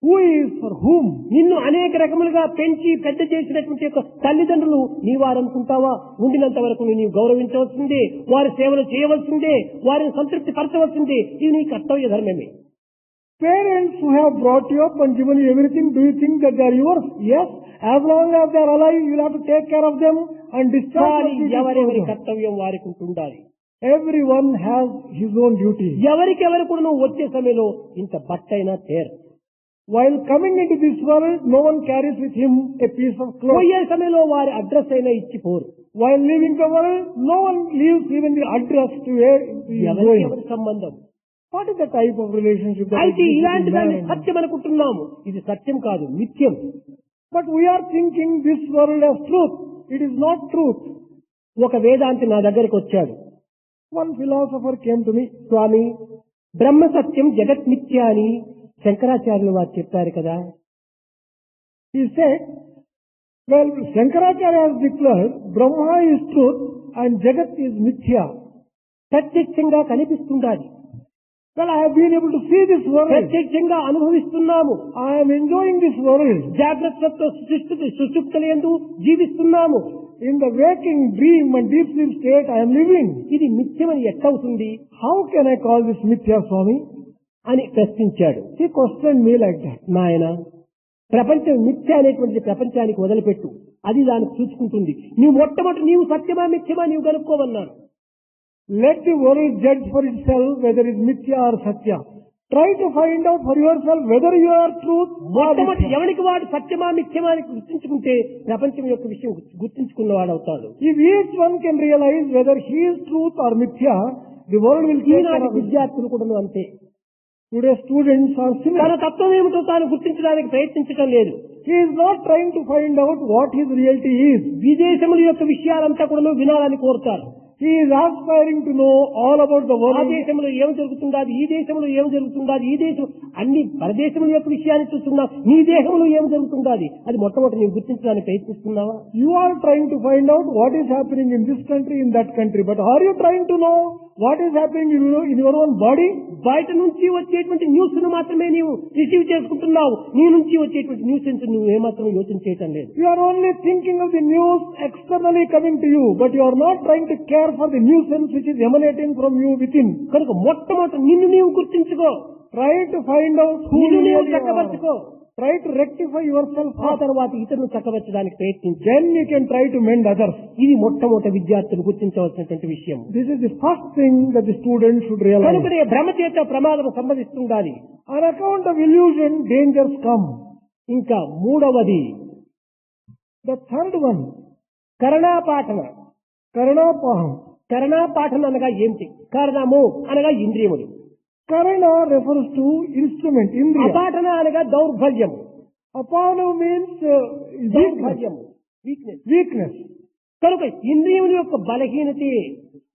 Who is for whom? నిన్ను అనేక రకములుగా పెంచి పెద్ద చేసినటువంటి యొక్క తల్లిదండ్రులు నీ వారు అనుకుంటావా? ఉండినంత వరకు నీవు గౌరవించవలసిందే, వారి సేవలు చేయవలసిందే, వారిని సంతృప్తి పరచవలసిందే. ఇది నీ కర్తవ్య ధర్మమే. Parents who have brought you up and given you everything, do you think that they are yours? Yes. As long as they are alive, you will have to take care of them and discharge కానీ your duties ఎవరెవరి for them. కర్తవ్యం వారికి ఉంటుండాలి. Everyone has his own duty. ఎవరికెవరు కూడా నువ్వు వచ్చే సమయంలో ఇంత బట్టైనా తేరు. While coming into this world, no one carries with him a piece of cloth. పోయే సమయంలో వారి అడ్రస్ అయినా ఇచ్చిపోరు. While leaving the world, no one leaves even the address to where he is ఎవరికి going. ఎవరి సంబంధం? What is the type of relationship that అయితే exists ఇలాంటి between man దాన్ని and man? సత్యం అనుకుంటున్నాము. ఇది సత్యం కాదు, మిథ్యం. But we are thinking this world as truth. It is not truth. ఒక వేదాంతి నా దగ్గరికి వచ్చాడు. One philosopher came to me. స్వామి, బ్రహ్మ సత్యం జగత్ మిథ్య అని శంకరాచార్యులు వారు చెప్పారు కదా. He said, well, Shankaracharya has declared Brahma is truth and Jagat is mithya. ప్రత్యక్షంగా కనిపిస్తుండాలి, Well, I have been able to see this world. ప్రత్యక్షంగా అనుభవిస్తున్నాము. I am enjoying this world. జాగ్రత్తతో సుషుప్తులందు జీవిస్తున్నాము. In the waking dream and deep sleep state, I am living. ఇది మిథ్యమని ఎట్టవుతుంది How can I call this mithya, Swami? అని ప్రశ్నించాడు. He questioned me like that. నాయన, ప్రపంచం మిథ్య అనేటువంటి ప్రపంచానికి వదిలిపెట్టు, అది దానికి చూసుకుంటుంది. నీవు మొట్టమొదటి నీవు సత్యమా మిథ్యమా నీవు కనుక్కోమన్నాను. Let the world judge for itself whether it is mithya or satya. Try to find out for yourself whether you are truth or మొట్టమొదటి mithya. ఎవరికి వాడు సత్యమా మిథ్యమా అని గుర్తించుకుంటే ప్రపంచం యొక్క విషయం గుర్తించుకున్నవాడు అవుతాడు. If each one can realize whether he is truth or mithya, the world will take care ఈనాటి of it. విద్యార్థులు కూడా అంతే. Today's students are తన similar. తత్వం ఏమిటో తాను గుర్తించడానికి ప్రయత్నించడం లేదు. He is not trying to find out what his reality is. విదేశముల యొక్క విషయాలంతా కూడా వినాలని కోరుతారు. He is aspiring to know all about the ఆ world. దేశంలో ఏం జరుగుతుండాది, ఈ దేశంలో ఏం జరుగుతుండాది, ఈ దేశం అన్ని పరదేశముల యొక్క విషయాన్ని చూస్తున్నా, నీ దేశంలో ఏం జరుగుతుండాది అది మొట్టమొదటి నీవు గుర్తించడానికి ప్రయత్నిస్తున్నావా? You are trying to find out what is happening in this country, in that country. But are you trying to know what is happening in your own body? బయట నుంచి వచ్చేటువంటి న్యూస్ ను మాత్రమే నీవు రిసీవ్ చేసుకుంటున్నావు. నీ నుంచి వచ్చేటువంటి న్యూస్ నువ్వు ఏమాత్రం యోచన చేయటం లేదు. You are only thinking of the news externally coming to you, but you are not trying to care for the nuisance which is emanating from you within. కనుక మొట్టమొదటి నిన్ను నీవు గుర్తించుకో, Try to find out who నిన్ను you నీవు really చక్కబరుచుకో. are. Try to rectify yourself ఆ first. తర్వాత ఇతరులను చక్కబరచడానికి ప్రయత్నించు. Then you can try to mend others. ఇది మొట్టమొదటి విద్యార్థులు గుర్తించవలసినటువంటి విషయం. This is the first thing that the student should realize. కనుకనే భ్రమ చేత ప్రమాదం సంభవిస్తుండాలి. On account of illusion, dangers come. ఇంకా మూడవది The third one, కరణాపాఠన. Karanapaham. కరణాపాఠన అనగా ఏమిటి? కారణము అనగా ఇంద్రియములు, Karana refers to instrument, Indriya. అపాఠన అనగా దౌర్బల్యము. Apana means weakness. దౌర్బల్యము, వీక్నెస్. Weakness. కనుక ఇంద్రియముల యొక్క బలహీనతే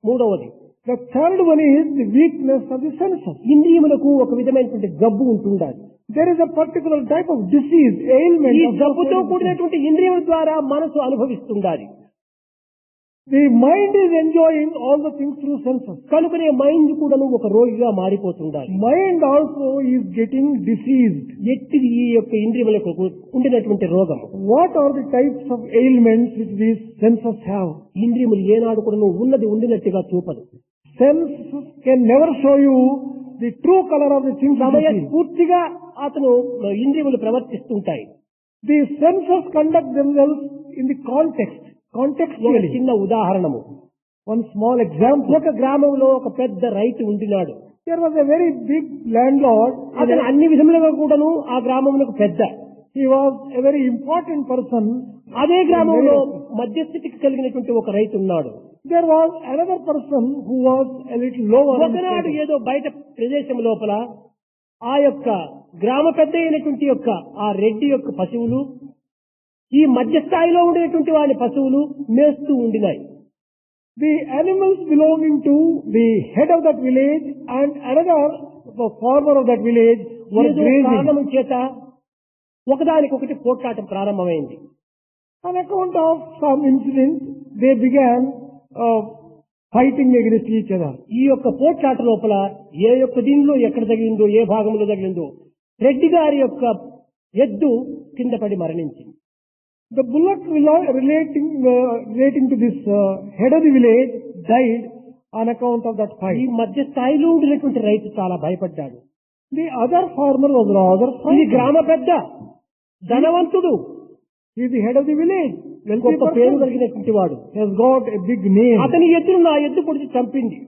మూడవది. The third one is the weakness of the senses. ఇంద్రియములకు ఒక విధమైనటువంటి గబ్బు ఉంటుండాలి. There is a particular type of disease, ailment. ఈ of గబ్బుతో the senses. కూడినటువంటి ఇంద్రియముల ద్వారా మనసు అనుభవిస్తుండాలి. The mind is enjoying all the things through senses. కనుకనే మైండ్ కూడాను ఒక రోగిగా మారిపోతుండాలి. Mind also is getting diseased. ఎట్టిది ఈ యొక్క ఇంద్రియములకు ఉండినటువంటి రోగం? What are the types of ailments which these senses have? ఇంద్రియములు ఏనాడు కూడాను ఉన్నది ఉండినట్టుగా చూపదు. Senses can never show you the true color of the things that you see. సమయస్ఫూర్తిగా అతను ఇంద్రియములు ప్రవర్తిస్తుంటాయి. The senses conduct themselves in the context, ఒక contextually. చిన్న ఉదాహరణము. One small example. ఒక గ్రామంలో ఒక పెద్ద రైతు ఉండినాడు. There was a very big landlord. అతను అన్ని విధములుగా కూడాను ఆ గ్రామంలో పెద్ద. He was a very important person. అదే గ్రామంలో మధ్యస్థితికి కలిగినటువంటి ఒక రైతు ఉన్నాడు. There was another person who was a little lower. in ఒకనాడు status. ఏదో బయట ప్రదేశం లోపల ఆ యొక్క గ్రామ పెద్ద అయినటువంటి యొక్క ఆ రెడ్డి యొక్క పశువులు ఈ మధ్య స్థాయిలో ఉండేటువంటి వాడి పశువులు మేస్తూ ఉండినాయి. The animals belonging to the head of that village and another, the farmer of that village, were ఏదో grazing. కారణం చేత ఒకదానికొకటి పోట్లాటం ప్రారంభమైంది. On account of some incident, they began fighting against each other. ఈ యొక్క పోట్లాట లోపల ఏ యొక్క దీనిలో ఎక్కడ తగిలిందో, ఏ భాగంలో తగిలిందో రెడ్డి గారి యొక్క ఎద్దు కింద పడి మరణించింది. The bullock relating to this head of the village died on account of that ఈ fight. మధ్య స్థాయిలో ఉండినటువంటి రైతు చాలా భయపడ్డాడు. The other farmer was rather ఈ frightened. గ్రామ పెద్ద ధనవంతుడు, He is the head of the village. Wealthy గొప్ప పేరు person. కలిగినటువంటి వాడు. He has got a big name. అతని ఎద్దును నా ఎద్దు పొడిచి చంపింది.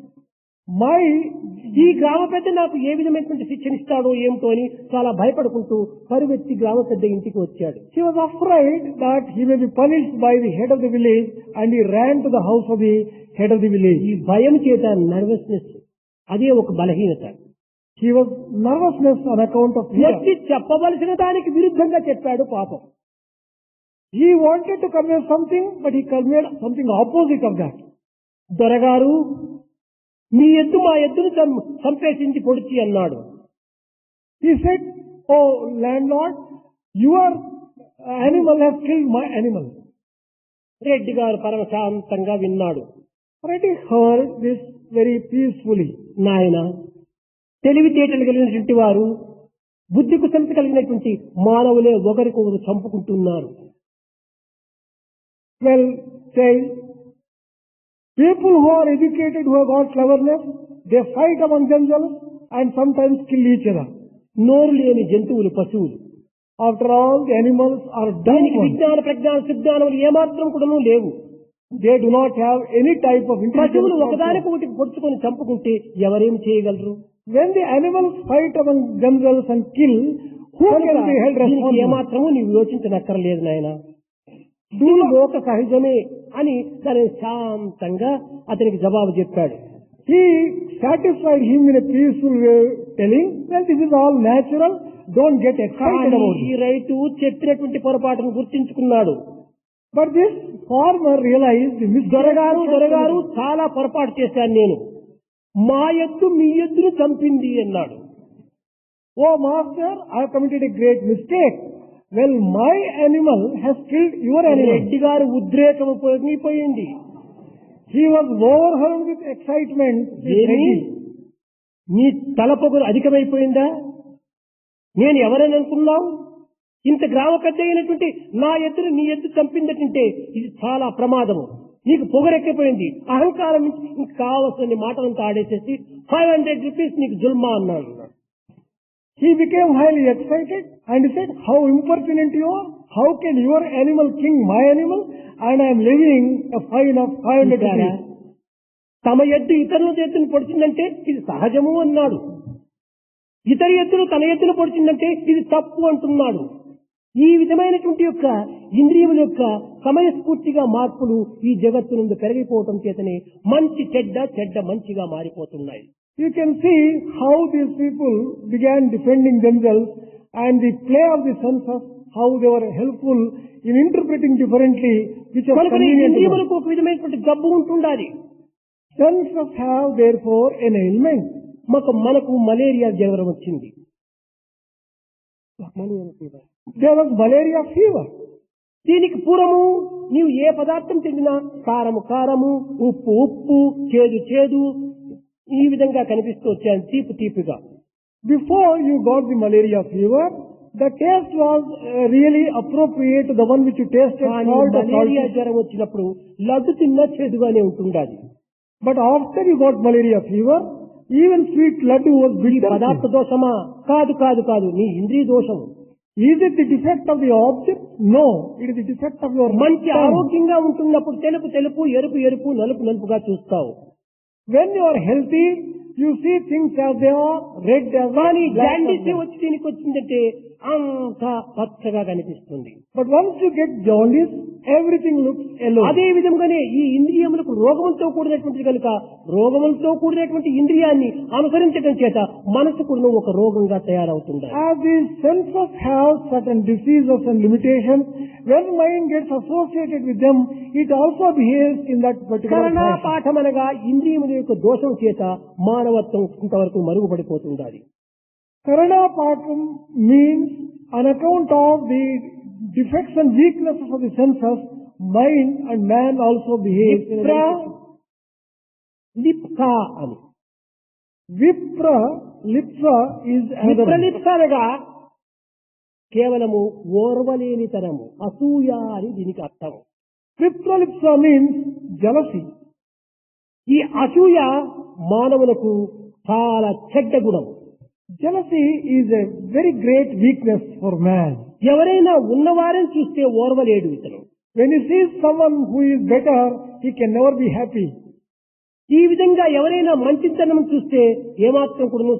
ఈ గ్రామ పెద్ద నాకు ఏ విధమైనటువంటి శిక్షణ ఇస్తాడో ఏమిటో అని చాలా భయపడుకుంటూ పరువెత్తి గ్రామ పెద్ద ఇంటికి వచ్చాడు. He was afraid that he may be punished by the head of the village, and he ran to the house of the head of the village. ఈ భయం చేత నర్వస్నెస్ అదే ఒక బలహీనత. He was nervousness on account of fear. వ్యక్తి చెప్పవలసిన దానికి విరుద్ధంగా చెప్పాడు పాపం. He wanted to convey something, but he conveyed something opposite of that. దొరగారు, మీ ఎద్దు మా ఎద్దును చంపేసింది పొడిచి అన్నాడు. He said, "Oh landlord, your animal has killed my animal." Reddy గారు పరమ శాంతంగా విన్నాడు. Reddy heard this very peacefully. నాయన, తెలివితేటలు కలిగినటువంటి వారు, బుద్ధి కుశలత కలిగినటువంటి మానవులే ఒకరికొకరు చంపుకుంటున్నారు. Well, child, people who are educated, who have got cleverness, they fight among themselves and sometimes kill each other. నోరు లేని జంతువులు, పశువులు. After all, the animals are dumb దానికి ones. విజ్ఞాన ప్రజ్ఞాన సిద్ధానములు ఏమాత్రం కూడా లేవు. They do not have any type of పశువులు intelligence. ఒకదానికి ఒకటి పొడుచుకొని చంపుకుంటే ఎవరేం చేయగలరు? When the animals fight among themselves and kill, who can be held దీనికి responsible? ఏమాత్రము నీవు యోచించనక్కర్లేదు నాయన, లోక సహజమే అని దాని శాంతంగా అతనికి జవాబు చెప్పాడు. He satisfied him in a peaceful way, telling that this is all natural, don't get excited కానీ about ఈ it. రైతు చెప్పినటువంటి పొరపాటును గుర్తించుకున్నాడు. But this farmer realized the దొరగారు misconception. చాలా పొరపాటు చేశాను నేను, మా ఎద్దు మీ ఎద్దును చంపింది అన్నాడు. Oh master, I have committed a great mistake. Well, my animal has killed your animal. Reddy గారు ఉద్రేకం పొంగిపోయింది. He was overwhelmed with excitement. ఏమి నీ తలపొగరు అధికమైపోయిందా? నేను ఎవరని అనుకున్నావు? ఇంత గ్రామ పెద్ద అయినటువంటి నా ఎద్దును నీ ఎద్దు చంపిందంటే ఇది చాలా ప్రమాదము. నీకు పొగరెక్కిపోయింది, అహంకారం ఇంక కావలసిన మాటలంతా ఆడేసేసి 500 రూపీస్ నీకు జుల్మా అన్నాడు. He became highly excited and said, how impertinent you are. How can your animal kill my animal? And I am levying a fine of 500 rupees. తమ ఎద్దు ఇతరుల ఎద్దును పొడిచిందంటే ఇది సహజము అన్నాడు. ఇతర ఎద్దులు తన ఎద్దును పొడిచిందంటే ఇది తప్పు అంటున్నాడు. ఈ విధమైనటువంటి యొక్క ఇంద్రియముల యొక్క సమయస్ఫూర్తిగా మార్పులు ఈ జగత్తు నుండి పెరిగిపోవటం చేతనే మంచి చెడ్డ, చెడ్డ మంచిగా మారిపోతున్నాయి. You can see how these people began defending themselves and the play of the senses, how they were helpful in interpreting differently, which was కనుక ఈ convenient to them. ఇంద్రియములకు ఒక విధమైనటువంటి జబ్బు ఉంటుండాలి. Senses have therefore an ailment. మనకు malaria జ్వరం వచ్చింది. There was malaria fever. దీనికి పూర్వము నీవు ఏ పదార్థం తిండినా కారము కారము, ఉప్పు ఉప్పు, చేదు చేదు ఈ విధంగా కనిపిస్తూ వచ్చాను, తీపి తీపిగా. Before you got the malaria fever, the taste was really appropriate to the one which you tasted. కానీ Salt or మలేరియా salty. జ్వరం వచ్చినప్పుడు లడ్డు తిన్నా చేదుగానే ఉంటుండాలి. But after you got malaria fever, even sweet laddu was ఈ bitter. పదార్థ దోషమా? కాదు కాదు కాదు, నీ ఇంద్రియ దోషము. Is it the defect of the object? No, it is the defect of your మంచి tongue. ఆరోగ్యంగా ఉంటున్నప్పుడు తెలుపు తెలుపు, ఎరుపు ఎరుపు, నలుపు నలుపుగా చూస్తావు. When you are healthy, you see things as they are, red as కానీ black as jaundice they are. వచ్చి దీనికి వచ్చిందంటే అంతా పచ్చగా కనిపిస్తుంది. But once you get jaundice, everything looks yellow. అదే విధంగానే ఈ ఇంద్రియములకు రోగములతో కూడినటువంటి కనుక రోగములతో కూడినటువంటి ఇంద్రియాన్ని అనుసరించడం చేత మనసు కూడా ఒక రోగంగా తయారవుతుంది. As these senses have certain diseases and limitations, when mind gets associated with them, it also behaves in that particular కరణ fashion. పాఠం అనగా ఇంద్రియముల యొక్క దోషం చేత మానవత్వం ఇంతవరకు మరుగుపడిపోతుండాలి. Karana Patam means on account of the defects and weaknesses of the senses, mind and man also behaves in a విప్ర very లిప్స అని. Vipra, Lipsa is another one. విప్రలిప్స అనగా కేవలము ఓర్వలేనితనము, అసూయ అని దీనికి అర్థం. Vipralipsa means jealousy. ఈ అసూయ మానవులకు చాలా చెడ్డ గుణం. Jealousy is a very great weakness for man. ఎవరైనా ఉన్నవారని చూస్తే ఓర్వలేడు ఇతను. When he sees someone who is better, he can never be happy. ఈ విధంగా ఎవరైనా మంచితనం చూస్తే ఏమాత్రం కూడా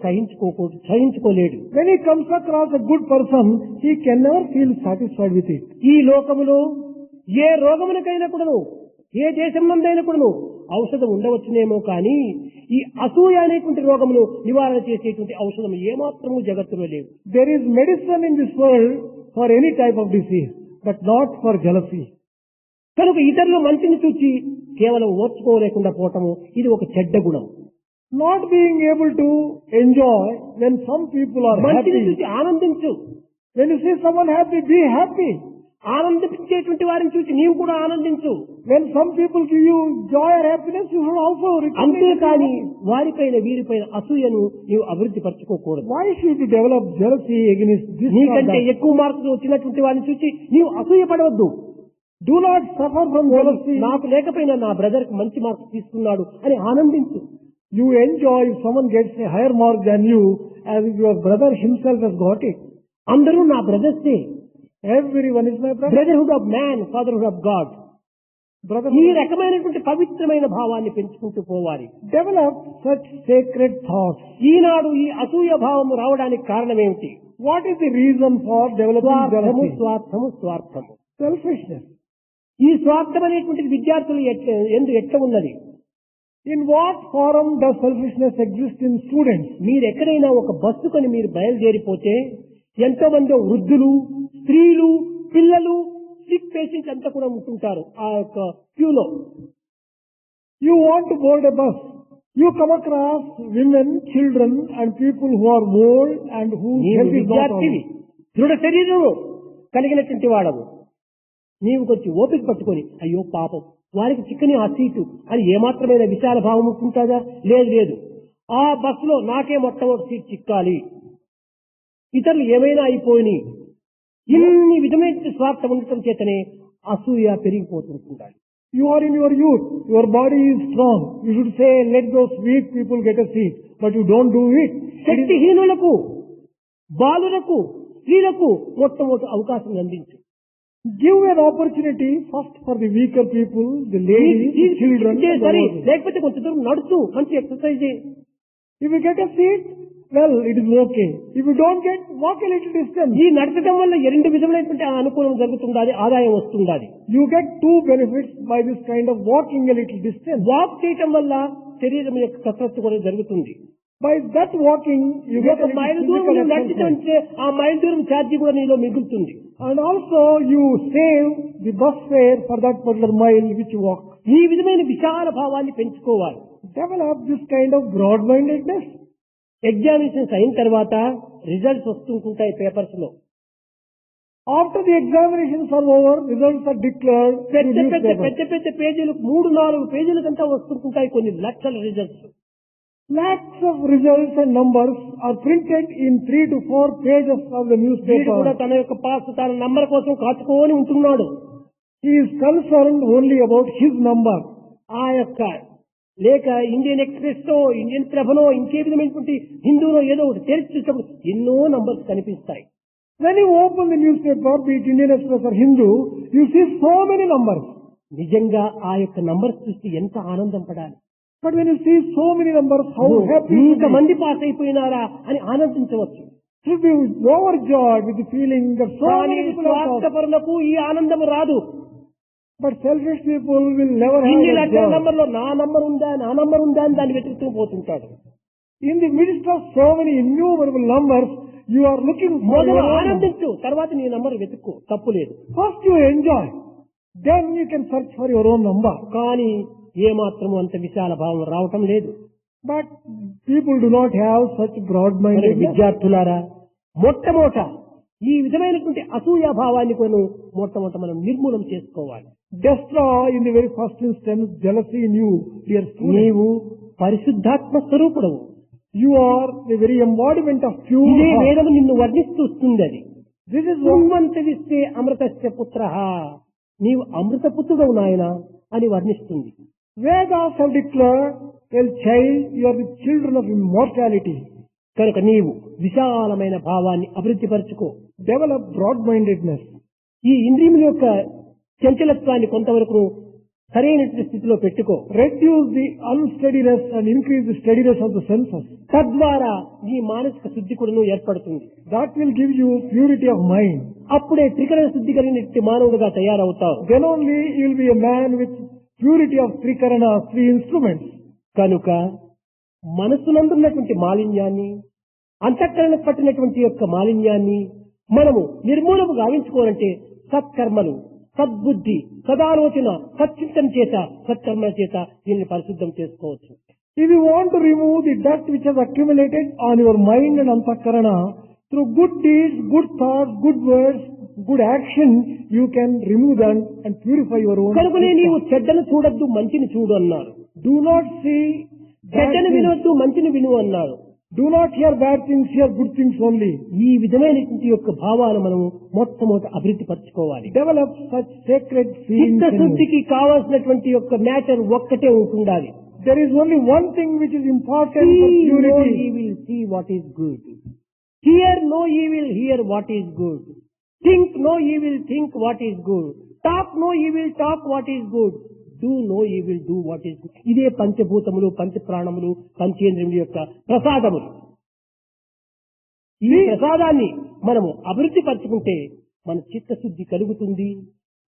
సహించుకోలేడు. When he comes across a good person, he can never feel satisfied with it. ఈ లోకములో ఏ రోగమునకైనా కూడాను, ఏ దేశం నందైనా కూడాను ఔషధం ఉండవచ్చునేమో కానీ ఈ అసూయ అనేటువంటి రోగమును నివారణ చేసేటువంటి ఔషధం ఏమాత్రము జగత్తులో లేవు. There is medicine in this world for any type of disease, but not for jealousy. కనుక ఇతరులు మంచిని చూచి కేవలం ఓర్చుకోలేకుండా పోవటము ఇది ఒక చెడ్డ గుణం. Not being able to enjoy when some people are మంచిని happy. చూసి ఆనందించు. When you see someone happy, be happy. ఆనందించేటువంటి వారిని చూసి నీవు కూడా ఆనందించు. When some people give you joy or happiness, you should also return. అంతేకాని వారిపైన వీరిపైన అసూయను నీవు అభివృద్ధి పరచుకోకూడదు. Why should you develop jealousy against this or నీకంటే that? ఎక్కువ మార్కులు వచ్చినటువంటి వారిని చూసి నీవు అసూయ పడవద్దు. Do not suffer from jealousy. నాకు లేకపోయినా నా బ్రదర్ కు మంచి మార్క్స్ తీసుకున్నాడు అని ఆనందించు. You enjoy if someone gets a higher mark than you, as if your brother himself has got it. అందరూ నా బ్రదర్సే. Everyone is my brother. Brotherhood of man, fatherhood of God. Brothers, ఈ రకమైనటువంటి పవిత్రమైన భావాన్ని పెంచుకుంటూ పోవాలి. develop such sacred thoughts. ఈనాడు ఈ అసూయ భావము రావడానికి కారణం ఏమిటి? What is the reason for developing స్వార్థము jealousy? స్వార్థము స్వార్థము. Selfishness. ఈ స్వార్థం అనేటువంటిది విద్యార్థులు ఎట్లా ఉన్నది? In what form does selfishness exist in students? మీరు ఎక్కడైనా ఒక బస్సు కొని మీరు బయలుదేరిపోతే ఎంతో మంది వృద్ధులు, స్త్రీలు, పిల్లలు, సిక్ పేషెంట్స్ అంతా కూడా ఉంటుంటారు ఆ యొక్క క్యూలో. You want to board a bus. You come across women, children and people who are old and whose నీవు health is not విద్యార్థివి, all. దృఢ శరీరము కలిగినటువంటి వాడవు. నీవు కొంచెం ఓపిక పట్టుకొని అయ్యో పాపం వారికి చిక్కని ఆ సీటు అని ఏమాత్రమైన విశాల భావం ఉంటుందా? లేదు లేదు, ఆ బస్సులో నాకే మొట్టమొదటి సీట్ చిక్కాలి, ఇతరులు ఏమైనా అయిపోయి ఇన్ని విధమైన స్వార్థం ఉండటం చేతనే అసూయ పెరిగిపోతుంటాయి. You are in your youth. Your body is strong. You should say, let those weak people get a seat. But you don't do it. శక్తిహీనులకు, బాలులకు, స్త్రీలకు మొట్టమొదటి అవకాశం అందించు. Give an opportunity first for the weaker people, the ladies, the children. and the సరే, old. లేకపోతే కొంచెం దూరం నడుచు, మంచి exercise. If you get a seat, well, it is okay. If you don't get, walk a little distance. ఈ నడచడం వల్ల రెండు విధములైనటువంటి అనుకూలం జరుగుతుండాలి, ఆదాయం వస్తుండాలి. You get two benefits by this kind of walking a little distance. Walk చేయటం వల్ల శరీరం యొక్క కసరత్తు కూడా జరుగుతుంది. By that walking, you get a ఒక little మైల్ దూరం physical నువ్వు exercise. నడిచితే ఆ మైల్ దూరం ఛార్జీ కూడా నీలో మిగులుతుంది. And also you save the bus fare for that particular mile which you walk. ఈ విధమైన విశాల భావాన్ని పెంచుకోవాలి. Develop this kind of broad-mindedness. Examinations అయిన తర్వాత రిజల్ట్స్ వస్తుంటాయి పేపర్స్ లో. After the examinations are over, results are declared. పెద్ద through పెద్ద newspaper. పెద్ద పెద్ద పేజీలు 3-4 పేజీలకంతా వస్తుంటాయి కొన్ని లక్షల results. Lakhs of results and numbers are printed in 3 to 4 pages of the వీడు కూడా newspaper. తన యొక్క పాస్ తన నంబర్ కోసం కాచుకొని ఉంటున్నాడు. He is concerned only about his number. ఆ యొక్క లేక ఇండియన్ ఎక్స్ప్రెస్ తో, ఇండియన్ ప్రభలో, ఇంకే విధమైనటువంటి హిందూలో ఏదో ఒకటి తెరిచి చూసినప్పుడు ఎన్నో నంబర్స్ కనిపిస్తాయి. When you open the newspaper, be it Indian Express or Hindu, you see so many numbers. నిజంగా ఆ యొక్క నంబర్స్ చూసి ఎంత ఆనందం పడాలి. But when you see so many numbers, how happy you should be. ఇంతమంది పాస్ అయిపోయినారా అని ఆనందించవచ్చు. You should be overjoyed with the feeling that so కానీ many people are passed. స్వార్థపరులకు ఈ ఆనందం రాదు. But selfish people will never have ఇన్ని that లక్షల joy. నంబర్లో నా నంబర్ ఉందా అని దాన్ని వెతుకుతూ పోతుంటాడు. In the midst of so many innumerable numbers, you are looking for మొదలు your own. ఆనందించు, తర్వాత నీ నంబర్ వెతుక్కో, తప్పు లేదు. First you enjoy, then you can search for your own number. కానీ ఏమాత్రము అంత విశాల భావం రావటం లేదు. But people do not have such మరి broad-mindedness. విద్యార్థులారా, మొట్టమొదట ఈ విధమైనటువంటి అసూయ భావాన్ని మొట్టమొదట మనం నిర్మూలం చేసుకోవాలి. Destroy in the very first instance jealousy in you, dear student. నీవు పరిశుద్ధాత్మ స్వరూపుడవు. You are the very embodiment of pure ఇదే heart. వేదము నిన్ను వర్ణిస్తుంది. అది This is what సుమంతవిస్తే అమృతస్య పుత్రః, నీవు అమృతపుత్రుడవు నాయన అని వర్ణిస్తుంది. Vedas have declared, "El child, you are the children of immortality." కనుక నీవు విశాలమైన భావాన్ని అభివృద్ధి పరచుకో. Develop broad-mindedness. ఈ ఇంద్రియముల యొక్క చంచలత్వాన్ని కొంతవరకు సరైనటువంటి స్థితిలో పెట్టుకో. Reduce the unsteadiness and increase the steadiness of the senses. తద్వారా నీ మానసిక శుద్ధి కూడా ఏర్పడుతుంది. That will give you purity of mind. అప్పుడే త్రికరణ శుద్ధి కలిగినటువంటి మానవుడుగా తయారవుతావు. Then only you will be a man with purity of three karanas, three instruments. కనుక మనసునందున్నటువంటి మాలిన్యాన్ని, అంతఃకరణకు పట్టినటువంటి యొక్క మాలిన్యాన్ని మనము నిర్మూలము గావించుకోవాలంటే సత్కర్మలు, సద్బుద్ధి, సదాలోచన, సచ్చింతన చేత, సత్కర్మ చేత దీన్ని పరిశుద్ధం చేసుకోవచ్చు. If you want to remove the dust which has accumulated on your mind and antakarana, through good deeds, good thoughts, good words, good action, you can remove them and purify your own. కనుకనే నీవు చెడ్డను చూడొద్దు, మంచిని చూడు అన్నారు. Do not see bad చెడ్డను things. వినొద్దు, మంచిని విను అన్నారు. Do not hear bad things, hear good things only. ఈ విధమైనటువంటి యొక్క భావాలు మనము మొట్టమొదట అభివృద్ధి పరచుకోవాలి. Develop such sacred feelings. in you. చిత్తశుద్ధికి కావాల్సినటువంటి యొక్క మ్యాటర్ ఒక్కటే ఉంటుండాలి. There is only one thing which is important for See no purity. evil, see what is good. Hear no evil, hear what is good. Think no evil, think what is good. Talk no evil, talk what is good. Do no you will do what is. ఇదే పంచభూతములు, పంచప్రాణములు, పంచేంద్రియముల యొక్క ప్రసాదములు. ఈ ప్రసాదాన్ని మనము అభివృద్ధి పరచుకుంటే మన చిత్తశుద్ధి కలుగుతుంది,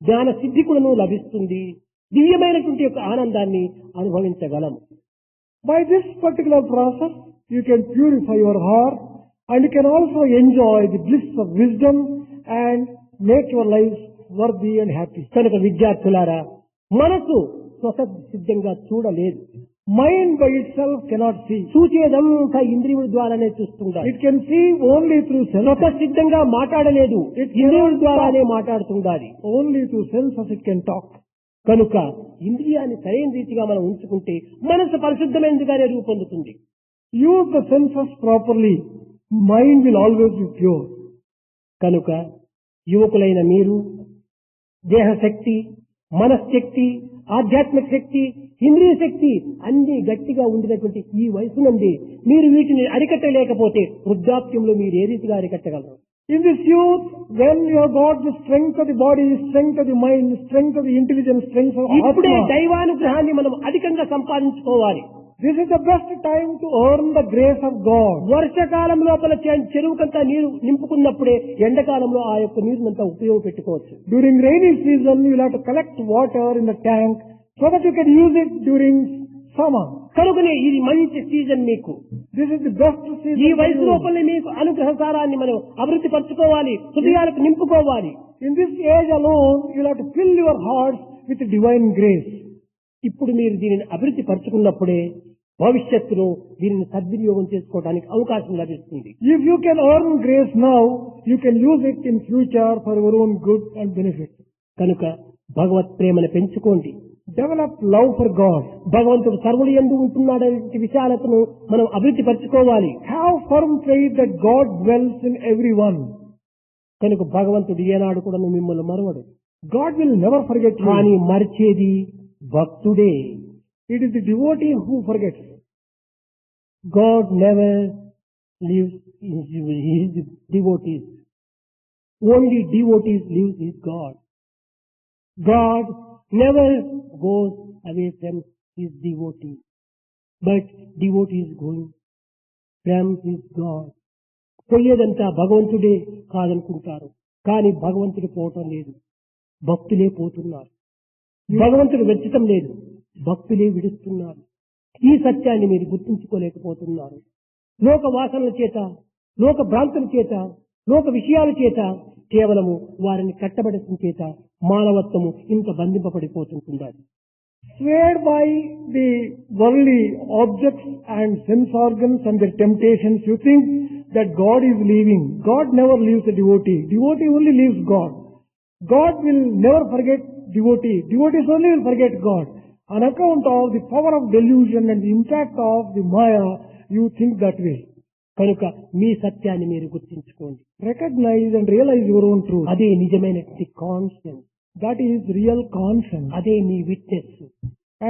జ్ఞాన సిద్ధి కూడాను లభిస్తుంది, దివ్యమైనటువంటి యొక్క ఆనందాన్ని అనుభవించగలము. By this particular process, you can purify your heart and you can also enjoy the bliss of wisdom and make your life worthy and happy. కనుక విద్యార్థులారా, మనసు స్వతసిద్ధంగా చూడలేదు. Mind by itself cannot see. చూచేదంతా ఇంద్రియముల ద్వారానే చూస్తుండాలి. It can see only through senses. స్వతసిద్ధంగా మాట్లాడలేదు, ఇంద్రియముల ద్వారానే మాట్లాడుతుండాలి. Only through senses it can talk. కనుక ఇంద్రియాన్ని సరైన రీతిగా మనం ఉంచుకుంటే మనసు పరిశుద్ధమైనదిగానే రూపొందుతుంది. Use the senses properly. Mind will always be pure. కనుక యువకులైన మీరు దేహశక్తి, మనశ్శక్తి, ఆధ్యాత్మిక శక్తి, ఇంద్రియ శక్తి అన్ని గట్టిగా ఉండినటువంటి ఈ వయసు నుండి మీరు వీటిని అరికట్టలేకపోతే వృద్ధాప్యంలో మీరు ఏ రీతిగా అరికట్టగలరు? In this youth, when you have got the strength of the body, strength of the mind, strength of the intelligence, strength of ఇప్పుడే Atma, దైవానుగ్రహాన్ని మనం అధికంగా సంపాదించుకోవాలి. this is the best time to earn the grace of God. వర్షకాలం లోపల చెరువుకంతా నీరు నింపుకున్నప్పుడే ఎండాకాలంలో ఆ యొక్క నీరునంతా ఉపయోగపెట్టుకోవచ్చు. During rainy season, you will have to collect water in the tank so that you can use it during summer. కనుకనే ఇది మంచి season మీకు. This is the best season. ఈ for వయసు you. లోపలనే మీకు అనుగ్రహ సారాన్ని మనం అభివృద్ధి పరచుకోవాలి, హృదయాలకు నింపుకోవాలి. In this age alone, you will have to fill your hearts with divine grace. ఇప్పుడు మీరు దీనిని అభివృద్ధి పరచుకున్నప్పుడే భవిష్యత్తులో దీనిని సద్వినియోగం చేసుకోవడానికి అవకాశం లభిస్తుంది. If you can earn grace now, you can use it in future for your own good and benefit. కనుక భగవత్ ప్రేమను పెంచుకోండి. Develop love for God. భగవంతుడు సర్వులు యందు ఉంటున్నాడనే విషయాలను మనం అభివృద్ధి పరచుకోవాలి. Have firm faith that God dwells in everyone. కనుక భగవంతుడు ఏనాడు కూడా మిమ్మల్ని మరవడు. God will never forget you. కానీ మరిచేది భక్తుడే. It is the devotee who forgets. God never leaves his devotees. Only devotees leaves his God. God never goes away from his devotee. But devotee is going from his God. పోయేదంతా భగవంతుడే కాదనుకుంటారు, కానీ భగవంతుడు పోవటం లేదు, భక్తులే పోతున్నారు. భగవంతుడు వెచ్చటం లేదు, భక్తులే విడుస్తున్నారు. ఈ సత్యాన్ని మీరు గుర్తించుకోలేకపోతున్నారు. లోక వాసనల చేత, లోక భ్రాంతుల చేత, లోక విషయాల చేత కేవలము వారిని కట్టబడటం చేత మానవత్వము ఇంత బంధింపబడిపోతుంటున్నారు. Swayed by the worldly objects and sense organs and their temptations, you think that God is leaving. God never leaves the devotee. Devotee only leaves God. God will never forget devotee. Devotees only will forget God. On account of the power of delusion and the impact of the Maya, you think that way. కనుక మీ సత్యాన్ని మీరు గుర్తించుకోండి. Recognize and realize your own truth. అదే నిజమైనటువంటి conscience, That is real conscience. అదే మీ witness.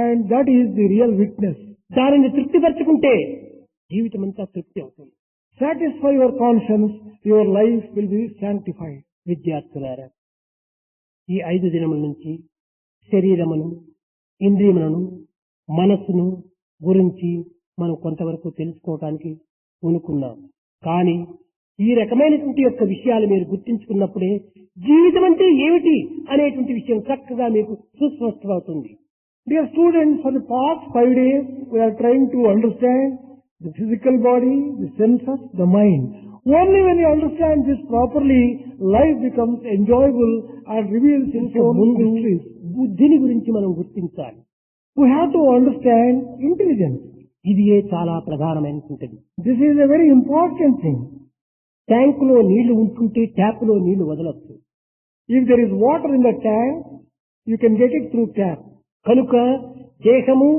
And that is the real witness. దానిని తృప్తిపరచుకుంటే జీవితం అంతా తృప్తి అవుతుంది. Satisfy your conscience, your life will be sanctified. విద్యార్థులారా, ఈ 5 దినముల నుంచి శరీరమును, ఇంద్రియములను, మనస్సును గురించి మనం కొంతవరకు తెలుసుకోవడానికి అనుకున్నాం. కానీ ఈ రకమైనటువంటి యొక్క విషయాలు మీరు గుర్తించుకున్నప్పుడే జీవితం అంటే ఏమిటి అనేటువంటి విషయం చక్కగా మీకు సుస్పష్టమవుతుంది. Dear students, for the past 5 days, we are trying to understand the physical body, the senses, the mind. Only when you understand this properly, life becomes enjoyable and reveals its own ముందు mysteries. బుద్ధిని గురించి మనం గుర్తించాలి. We have to understand intelligence. ఇది చాలా ప్రధానమైనటువంటిది. This is a very important thing. ట్యాంకులో నీళ్లు ఉంటుంటే ట్యాప్లో నీళ్లు వదలొచ్చు. If there is water in the tank, you can get it through tap. కనుక దేహము,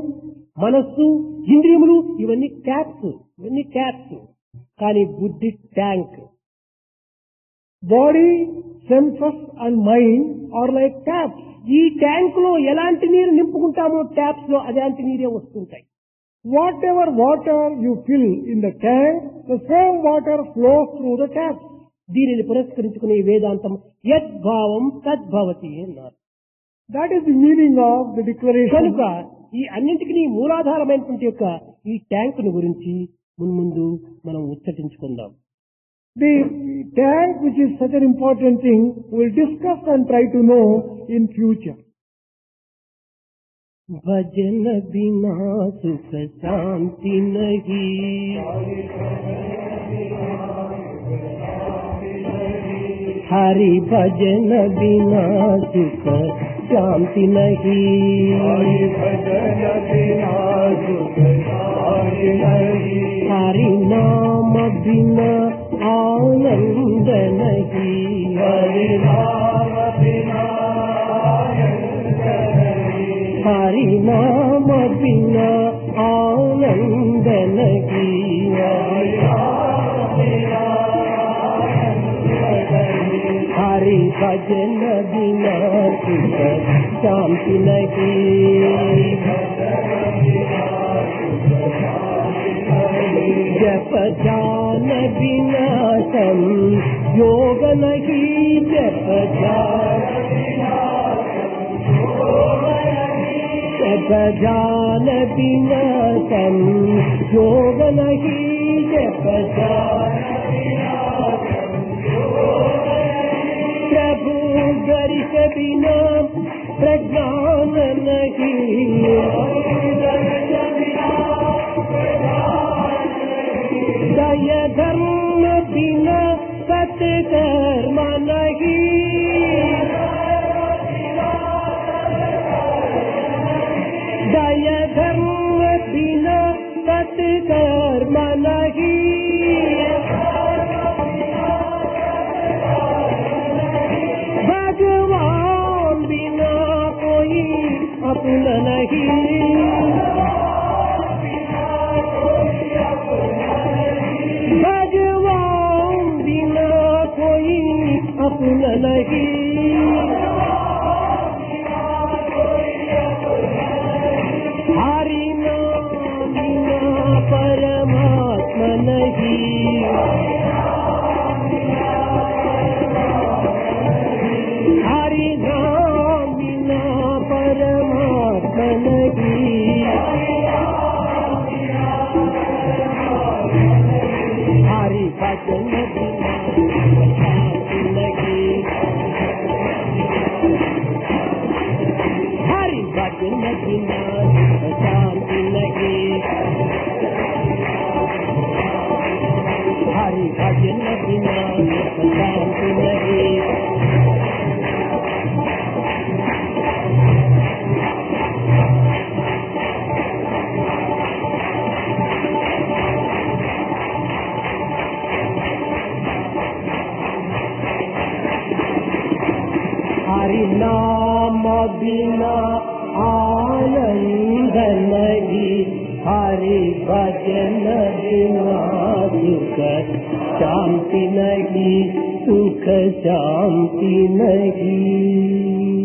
మనస్సు, ఇంద్రియములు ఇవన్నీ ట్యాప్స్, కానీ బుద్ధి tank. Body, senses and mind are like taps. ఈ ట్యాంక్ లో ఎలాంటి నీరు నింపుకుంటామో ట్యాప్స్ లో అలాంటి నీరే వస్తుంటాయి. Whatever water you fill in the tank, the same water flows through the taps. దీనిని పురస్కరించుకునే వేదాంతం యద్భావం తద్భవతి అన్నారు. That is the meaning of the declaration. కనుక ఈ అన్నింటికి మూలాధారమైనటువంటి యొక్క ఈ ట్యాంకును గురించి మున్ముందు మనం ఉచ్చరించుకుందాం. The tank, which is such an important thing, we'll discuss and try to know in future. भजन बिना सुख शांति नहीं, हरि भजन बिना सुख शांति नहीं, भजन बिना सुख शांति नहीं, हरि नाम बिना आनंद नहीं, हरि नाम बिना हरि नाम बिना आनंद नहीं, हरि भजन बिना सुख शांति नहीं, जप ध्यान बिना संयोग नहीं, जप ध्यान बिना संयोग नहीं, जप प्रभु दर्श बिना प्रज्ञान नहीं, दय धर्म बिना सत्कर्म नहीं, दय धर्म बिना सत्कर्म नहीं, भगवान बिना कोई अपना नहीं, भगवान बिना कोई अपना नहीं, हरि नाम बिना परमात्मा नहीं, हरि नाम बिना परमात्मा नहीं, हरि भजन बिना शांति नहीं, हरि भजन बिना शांति नहीं, हरि भजन बिना शांति नहीं, हरि नाम बिना आनंद नहीं, हरि भजन बिना सुख शांति नहीं, सुख शांति नहीं।